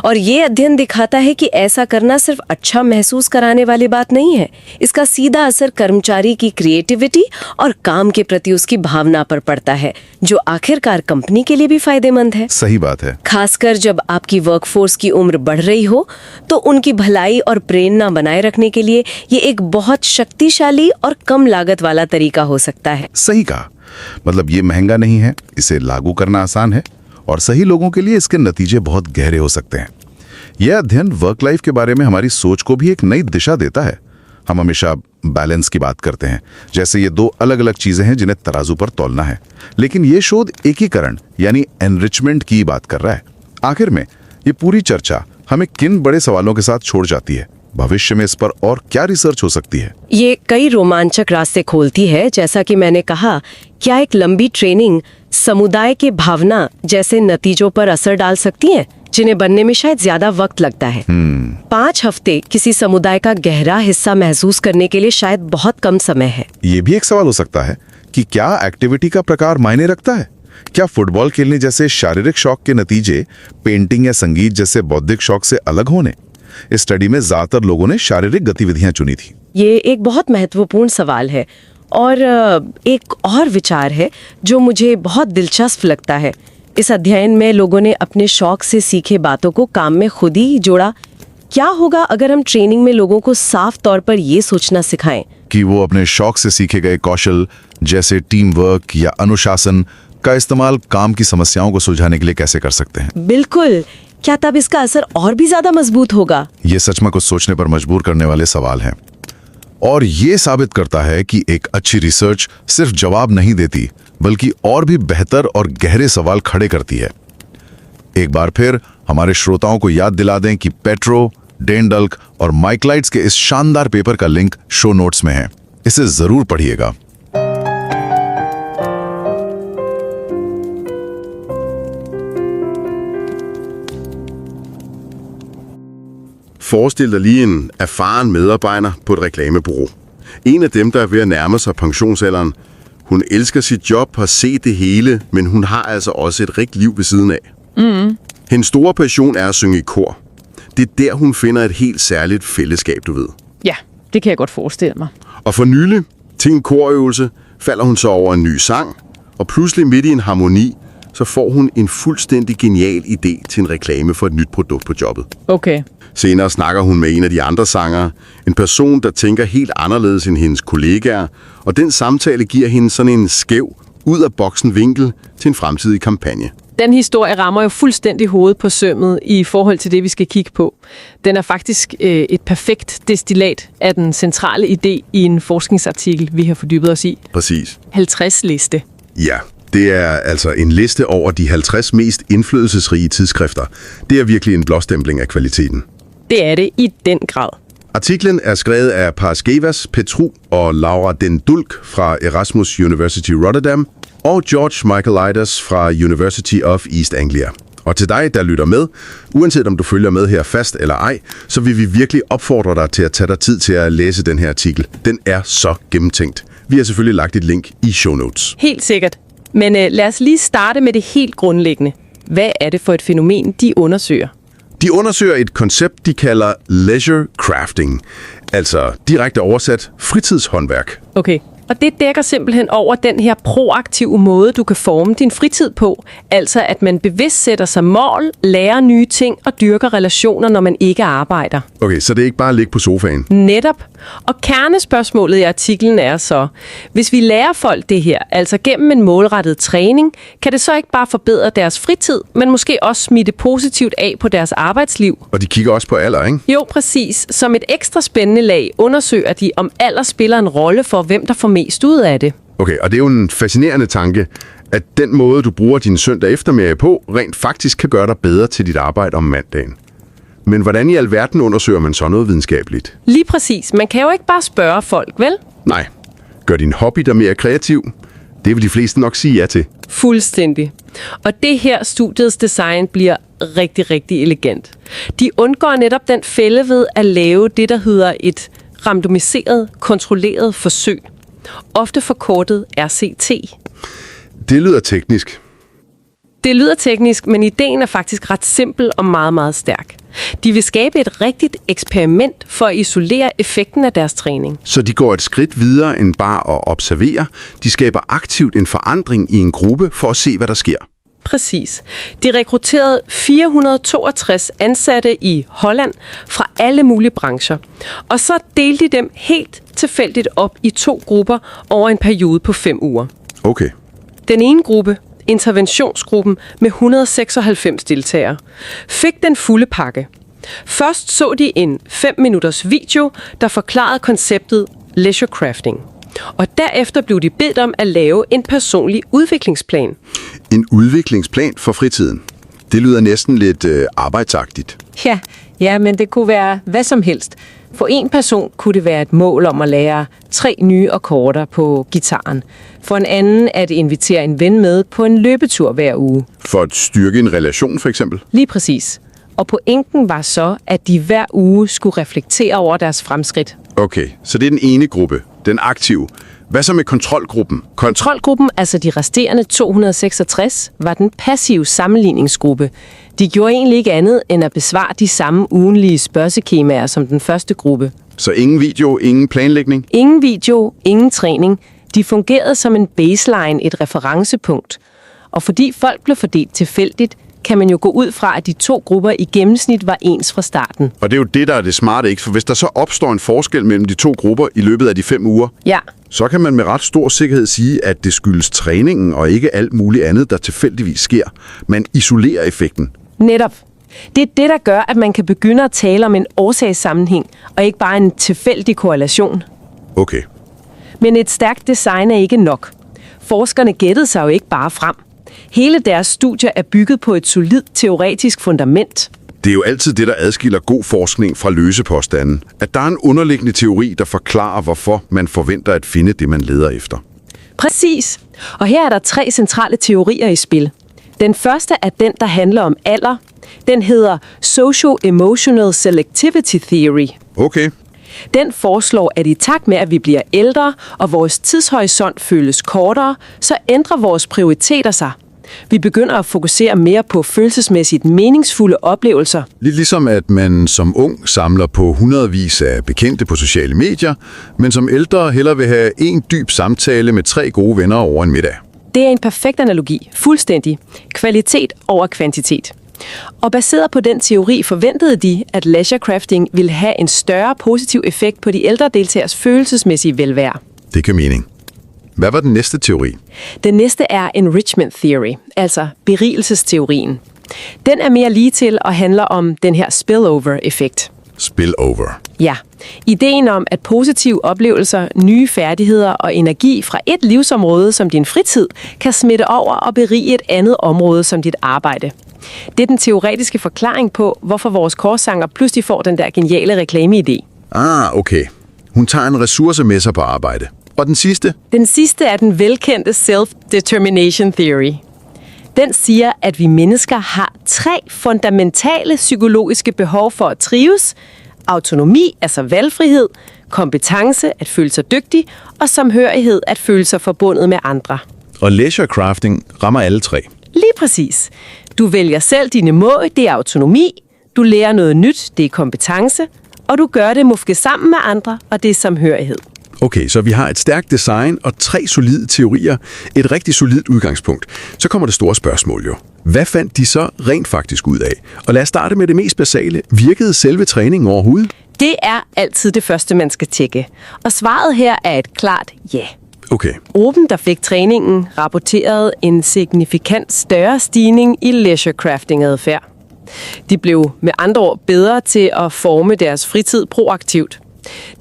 और ये अध्ययन दिखाता है कि ऐसा करना सिर्फ अच्छा महसूस कराने वाली बात नहीं है। इसका सीधा असर कर्मचारी की क्रिएटिविटी और काम के प्रति उसकी भावना पर पड़ता है, जो आखिरकार कंपनी के लिए भी फायदेमंद है। सही बात है। खासकर जब आपकी वर्कफोर्स की उम्र बढ़ रही हो, तो उनकी भलाई और प्रेरणा बनाए रखने के लिए ये एक बहुत शक्तिशाली और कम लागत वाला तरीका हो सकता है। सही कहा। मतलब ये महंगा नहीं है, इसे लागू करना आसान है, और सही लोगों के लिए इसके नतीजे बहुत गहरे हो सकते हैं। यह अध्ययन वर्क लाइफ के बारे में हमारी सोच को भी एक नई दिशा देता है। हम हमेशा बैलेंस की बात करते हैं, जैसे ये दो अलग अलग चीजें हैं जिन्हें तराजू पर तौलना है, लेकिन ये शोध एकीकरण यानी एनरिचमेंट की बात कर रहा है। आखिर में ये पूरी चर्चा हमें किन बड़े सवालों के साथ छोड़ जाती है? भविष्य में इस पर और क्या रिसर्च हो सकती है? ये कई रोमांचक रास्ते खोलती है। जैसा कि मैंने कहा, क्या एक लंबी ट्रेनिंग समुदाय के भावना जैसे नतीजों पर असर डाल सकती है, जिन्हें बनने में शायद ज्यादा वक्त लगता है? 5 हफ्ते किसी समुदाय का गहरा हिस्सा महसूस करने के लिए शायद बहुत कम समय है। ये भी एक सवाल हो सकता है कि क्या एक्टिविटी का प्रकार मायने रखता है? क्या फुटबॉल खेलने जैसे शारीरिक शौक के नतीजे पेंटिंग या संगीत जैसे बौद्धिक शौक से अलग होने? इस स्टडी में ज्यादातर लोगों ने शारीरिक गतिविधियां चुनी थी। ये एक बहुत महत्वपूर्ण सवाल है, और एक और विचार है जो मुझे बहुत दिलचस्प लगता है। इस अध्ययन में लोगों ने अपने शौक से सीखे बातों को काम में खुद ही जोड़ा। क्या होगा अगर हम ट्रेनिंग में लोगों को साफ तौर पर ये सोचना सिखाएं कि वो अपने शौक से सीखे गए कौशल जैसे टीम वर्क या अनुशासन का इस्तेमाल काम की समस्याओं को सुलझाने के लिए कैसे कर सकते हैं? बिल्कुल। क्या तब इसका असर और भी ज्यादा मजबूत होगा? ये सच में कुछ सोचने पर मजबूर करने वाले सवाल हैं। और ये साबित करता है कि एक अच्छी रिसर्च सिर्फ जवाब नहीं देती, बल्कि और भी बेहतर और गहरे सवाल खड़े करती है। एक बार फिर हमारे श्रोताओं को याद दिला दें कि पेट्रो, डेन डल्क और माइकलाइड्स के इस शानदार पेपर का लिंक शो नोट्स में है। इसे जरूर पढ़िएगा। Forestil dig lige en erfaren medarbejder på et reklamebureau. En af dem, der er ved at nærme sig pensionsalderen. Hun elsker sit job, har set det hele, men hun har altså også et rigt liv ved siden af. Hendes store passion er at synge i kor. Det er der, hun finder et helt særligt fællesskab, du ved. Ja, det kan jeg godt forestille mig. Og for nylig, til en korøvelse, falder hun så over en ny sang, og pludselig midt i en harmoni, så får hun en fuldstændig genial idé til en reklame for et nyt produkt på jobbet. Okay. Senere snakker hun med en af de andre sangere, en person, der tænker helt anderledes end hendes kollegaer, og den samtale giver hende sådan en skæv, ud af boksen vinkel til en fremtidig kampagne. Den historie rammer jo fuldstændig hovedet på sømmet i forhold til det, vi skal kigge på. Den er faktisk et perfekt destillat af den centrale idé i en forskningsartikel, vi har fordybet os i. Præcis. 50-liste. Ja, det er altså en liste over de 50 mest indflydelsesrige tidsskrifter. Det er virkelig en blåstempling af kvaliteten. Det er det i den grad. Artiklen er skrevet af Paraskevas Petrou og Den Dulk fra Erasmus University Rotterdam og George Michaelides fra University of East Anglia. Og til dig, der lytter med, uanset om du følger med her fast eller ej, så vil vi virkelig opfordre dig til at tage dig tid til at læse den her artikel. Den er så gennemtænkt. Vi har selvfølgelig lagt et link i show notes. Helt sikkert. Men lad os lige starte med det helt grundlæggende. Hvad er det for et fænomen, de undersøger? De undersøger et koncept, de kalder leisure crafting, altså direkte oversat fritidshåndværk. Okay, Og det dækker simpelthen over den her proaktive måde, du kan forme din fritid på. Altså at man bevidst sætter sig mål, lærer nye ting og dyrker relationer, når man ikke arbejder. Okay, så det er ikke bare at ligge på sofaen? Netop. Og kernespørgsmålet i artiklen er så, hvis vi lærer folk det her, altså gennem en målrettet træning, kan det så ikke bare forbedre deres fritid, men måske også smitte positivt af på deres arbejdsliv? Og de kigger også på alder, ikke? Jo, præcis. Som et ekstra spændende lag undersøger de, om alder spiller en rolle for, hvem der får mest ud af det. Okay, og det er jo en fascinerende tanke, at den måde, du bruger din søndag eftermiddag på, rent faktisk kan gøre dig bedre til dit arbejde om mandagen. Men hvordan i alverden undersøger man så noget videnskabeligt? Lige præcis. Man kan jo ikke bare spørge folk, vel? Nej. Gør din hobby dig mere kreativ? Det vil de fleste nok sige ja til. Fuldstændig. Og det her studiets design bliver rigtig, rigtig elegant. De undgår netop den fælde ved at lave det, der hedder et randomiseret, kontrolleret forsøg. Ofte forkortet RCT. Det lyder teknisk. Det lyder teknisk, men ideen er faktisk ret simpel og meget, meget stærk. De vil skabe et rigtigt eksperiment for at isolere effekten af deres træning. Så de går et skridt videre end bare at observere. De skaber aktivt en forandring i en gruppe for at se, hvad der sker. Præcis. De rekrutterede 462 ansatte i Holland fra alle mulige brancher. Og så delte de dem helt tilfældigt op i 2 grupper over en periode på 5 uger. Okay. Den ene gruppe, interventionsgruppen med 196 deltagere, fik den fulde pakke. Først så de en 5-minutters video, der forklarede konceptet leisure crafting. Og derefter blev de bedt om at lave en personlig udviklingsplan. En udviklingsplan for fritiden. Det lyder næsten lidt arbejdsagtigt. Ja, men det kunne være hvad som helst. For en person kunne det være et mål om at lære 3 nye akkorder på gitaren. For en anden at invitere en ven med på en løbetur hver uge. For at styrke en relation, for eksempel? Lige præcis. Og pointen var så, at de hver uge skulle reflektere over deres fremskridt. Okay, så det er den ene gruppe, den aktive. Hvad så med kontrolgruppen? Kontrolgruppen, altså de resterende 266, var den passive sammenligningsgruppe. De gjorde egentlig ikke andet end at besvare de samme ugenlige spørgeskemaer som den første gruppe. Så ingen video, ingen planlægning? Ingen video, ingen træning. De fungerede som en baseline, et referencepunkt. Og fordi folk blev fordelt tilfældigt, kan man jo gå ud fra, at de 2 grupper i gennemsnit var ens fra starten. Og det er jo det, der er det smarte, ikke? For hvis der så opstår en forskel mellem de 2 grupper i løbet af de 5 uger, ja, så kan man med ret stor sikkerhed sige, at det skyldes træningen og ikke alt muligt andet, der tilfældigvis sker. Man isolerer effekten. Netop. Det er det, der gør, at man kan begynde at tale om en årsagssammenhæng, og ikke bare en tilfældig korrelation. Okay. Men et stærkt design er ikke nok. Forskerne gættede sig jo ikke bare frem. Hele deres studie er bygget på et solidt teoretisk fundament. Det er jo altid det, der adskiller god forskning fra løse påstande. At der er en underliggende teori, der forklarer, hvorfor man forventer at finde det, man leder efter. Præcis. Og her er der 3 centrale teorier i spil. Den første er den, der handler om alder. Den hedder Socio-Emotional Selectivity Theory. Okay. Den foreslår, at i takt med, at vi bliver ældre, og vores tidshorisont føles kortere, så ændrer vores prioriteter sig. Vi begynder at fokusere mere på følelsesmæssigt meningsfulde oplevelser. Lidt ligesom at man som ung samler på hundredvis af bekendte på sociale medier, men som ældre hellere vil have en dyb samtale med 3 gode venner over en middag. Det er en perfekt analogi. Fuldstændig. Kvalitet over kvantitet. Og baseret på den teori forventede de, at leisure crafting ville have en større positiv effekt på de ældre deltagers følelsesmæssige velvære. Det giver mening. Hvad var den næste teori? Den næste er enrichment theory, altså berigelsesteorien. Den er mere lige til og handler om den her spillover-effekt. Spillover. Ja. Ideen om, at positive oplevelser, nye færdigheder og energi fra et livsområde som din fritid, kan smitte over og berige et andet område som dit arbejde. Det er den teoretiske forklaring på, hvorfor vores korsanger pludselig får den der geniale reklameidé. Ah, okay. Hun tager en ressource med sig på arbejde. Og den sidste? Den sidste er den velkendte self-determination theory. Den siger, at vi mennesker har 3 fundamentale psykologiske behov for at trives. Autonomi, altså valgfrihed, kompetence, at føle sig dygtig, og samhørighed, at føle sig forbundet med andre. Og leisure crafting rammer alle 3. Lige præcis. Du vælger selv dine mål, det er autonomi. Du lærer noget nyt, det er kompetence. Og du gør det måske sammen med andre, og det er samhørighed. Okay, så vi har et stærkt design og 3 solide teorier. Et rigtig solidt udgangspunkt. Så kommer det store spørgsmål jo. Hvad fandt de så rent faktisk ud af? Og lad os starte med det mest basale. Virkede selve træningen overhovedet? Det er altid det første, man skal tjekke. Og svaret her er et klart ja. Okay. Gruppen, der fik træningen, rapporterede en signifikant større stigning i leisure crafting-adfærd. De blev med andre ord bedre til at forme deres fritid proaktivt.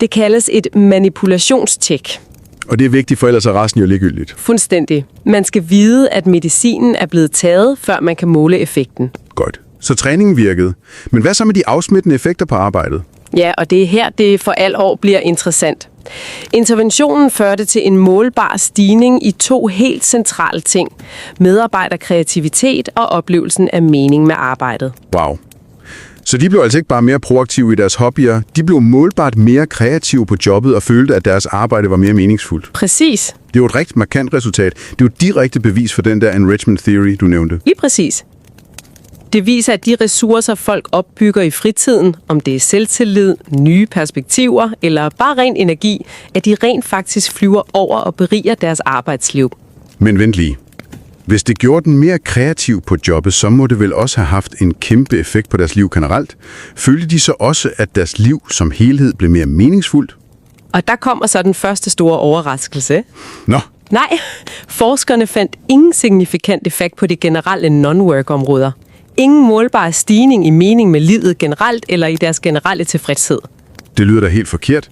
Det kaldes et manipulationstjek. Og det er vigtigt, for ellers er resten jo ligegyldigt. Fuldstændig. Man skal vide, at medicinen er blevet taget, før man kan måle effekten. Godt. Så træningen virkede. Men hvad så med de afsmittende effekter på arbejdet? Ja, og det er her, det for alvor bliver interessant. Interventionen førte til en målbar stigning i 2 helt centrale ting. Medarbejderkreativitet og oplevelsen af mening med arbejdet. Wow. Så de blev altså ikke bare mere proaktive i deres hobbyer, de blev målbart mere kreative på jobbet og følte, at deres arbejde var mere meningsfuldt. Præcis. Det er jo et rigtig markant resultat. Det er jo direkte bevis for den der enrichment theory, du nævnte. Lige præcis. Det viser, at de ressourcer, folk opbygger i fritiden, om det er selvtillid, nye perspektiver eller bare ren energi, at de rent faktisk flyver over og beriger deres arbejdsliv. Men vent lige. Hvis det gjorde den mere kreativ på jobbet, så må det vel også have haft en kæmpe effekt på deres liv generelt. Følte de så også, at deres liv som helhed blev mere meningsfuldt? Og der kommer så den første store overraskelse. Nå. Nej, forskerne fandt ingen signifikant effekt på de generelle non-work-områder. Ingen målbar stigning i mening med livet generelt eller i deres generelle tilfredshed. Det lyder da helt forkert.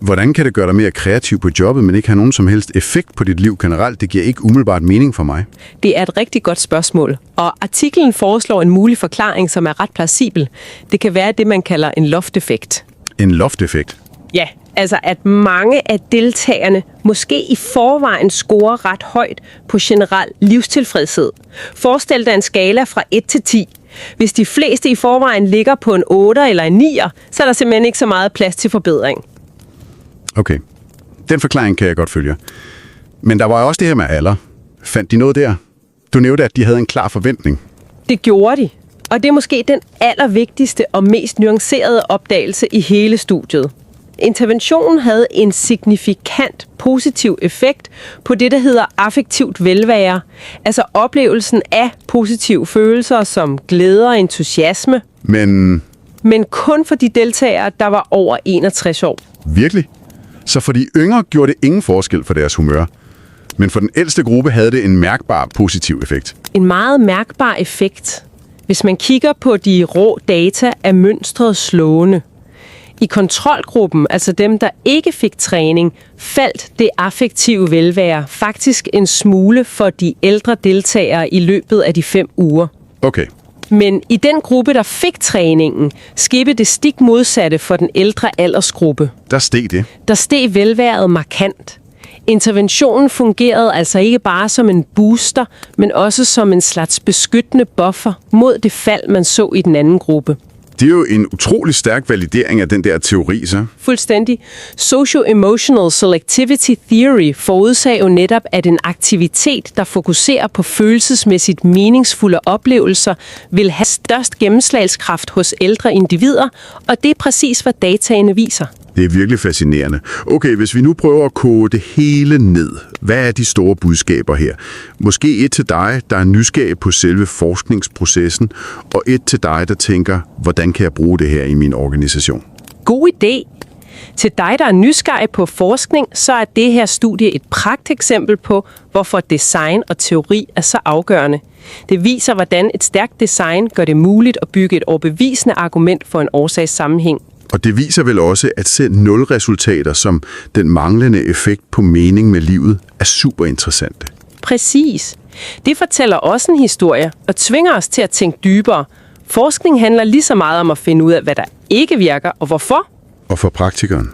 Hvordan kan det gøre dig mere kreativ på jobbet, men ikke have nogen som helst effekt på dit liv generelt? Det giver ikke umiddelbart mening for mig. Det er et rigtig godt spørgsmål, og artiklen foreslår en mulig forklaring, som er ret plausibel. Det kan være det, man kalder en loft-effekt. En loft-effekt? Ja, altså at mange af deltagerne måske i forvejen scorer ret højt på generel livstilfredshed. Forestil dig en skala fra 1 til 10. Hvis de fleste i forvejen ligger på en 8 eller en 9, så er der simpelthen ikke så meget plads til forbedring. Okay, den forklaring kan jeg godt følge. Men der var også det her med alder. Fandt de noget der? Du nævnte, at de havde en klar forventning. Det gjorde de. Og det er måske den allervigtigste og mest nuancerede opdagelse i hele studiet. Interventionen havde en signifikant positiv effekt på det, der hedder affektivt velvære. Altså oplevelsen af positive følelser som glæde og entusiasme. Men kun for de deltagere, der var over 61 år. Virkelig? Så for de yngre gjorde det ingen forskel for deres humør. Men for den ældste gruppe havde det en mærkbar positiv effekt. En meget mærkbar effekt. Hvis man kigger på de rå data, er mønstret slående. I kontrolgruppen, altså dem, der ikke fik træning, faldt det affektive velvære faktisk en smule for de ældre deltagere i løbet af de 5 uger. Okay. Men i den gruppe, der fik træningen, skete det stik modsatte for den ældre aldersgruppe. Der steg det. Der steg velværet markant. Interventionen fungerede altså ikke bare som en booster, men også som en slags beskyttende buffer mod det fald, man så i den anden gruppe. Det er jo en utrolig stærk validering af den der teori, så. Fuldstændig. Socio-emotional selectivity theory forudsag jo netop, at en aktivitet, der fokuserer på følelsesmæssigt meningsfulde oplevelser, vil have størst gennemslagskraft hos ældre individer, og det er præcis, hvad dataene viser. Det er virkelig fascinerende. Okay, hvis vi nu prøver at koge det hele ned. Hvad er de store budskaber her? Måske et til dig, der er nysgerrig på selve forskningsprocessen, og et til dig, der tænker, hvordan kan jeg bruge det her i min organisation? God idé. Til dig, der er nysgerrig på forskning, så er det her studie et pragteksempel på, hvorfor design og teori er så afgørende. Det viser, hvordan et stærkt design gør det muligt at bygge et overbevisende argument for en årsagssammenhæng. Og det viser vel også, at selv nulresultater som den manglende effekt på mening med livet er super interessante. Præcis. Det fortæller også en historie og tvinger os til at tænke dybere. Forskning handler lige så meget om at finde ud af, hvad der ikke virker og hvorfor. Og for praktikeren,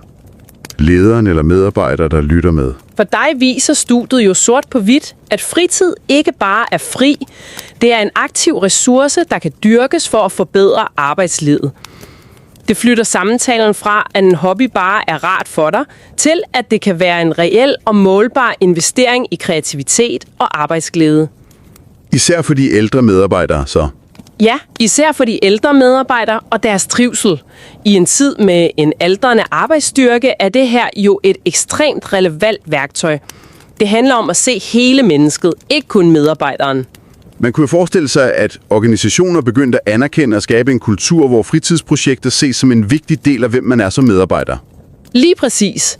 lederen eller medarbejder, der lytter med. For dig viser studiet jo sort på hvidt, at fritid ikke bare er fri. Det er en aktiv ressource, der kan dyrkes for at forbedre arbejdslivet. Det flytter samtalen fra, at en hobby bare er rart for dig, til at det kan være en reel og målbar investering i kreativitet og arbejdsglæde. Især for de ældre medarbejdere så. Ja, især for de ældre medarbejdere og deres trivsel. I en tid med en aldrende arbejdsstyrke er det her jo et ekstremt relevant værktøj. Det handler om at se hele mennesket, ikke kun medarbejderen. Man kunne jo forestille sig, at organisationer begyndte at anerkende og skabe en kultur, hvor fritidsprojekter ses som en vigtig del af, hvem man er som medarbejder. Lige præcis.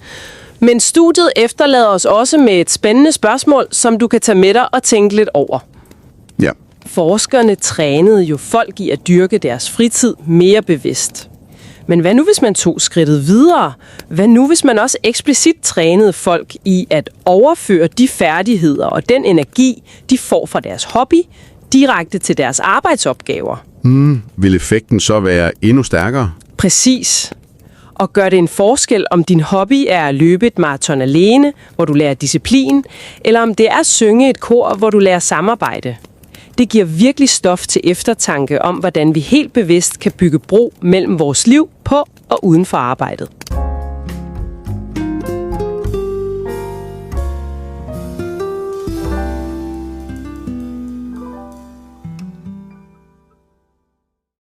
Men studiet efterlader os også med et spændende spørgsmål, som du kan tage med dig og tænke lidt over. Ja. Forskerne trænede jo folk i at dyrke deres fritid mere bevidst. Men hvad nu, hvis man tog skridtet videre? Hvad nu, hvis man også eksplicit trænede folk i at overføre de færdigheder og den energi, de får fra deres hobby, direkte til deres arbejdsopgaver? Vil effekten så være endnu stærkere? Præcis. Og gør det en forskel, om din hobby er at løbe et maraton alene, hvor du lærer disciplin, eller om det er at synge et kor, hvor du lærer samarbejde? Det giver virkelig stof til eftertanke om, hvordan vi helt bevidst kan bygge bro mellem vores liv på og uden for arbejdet.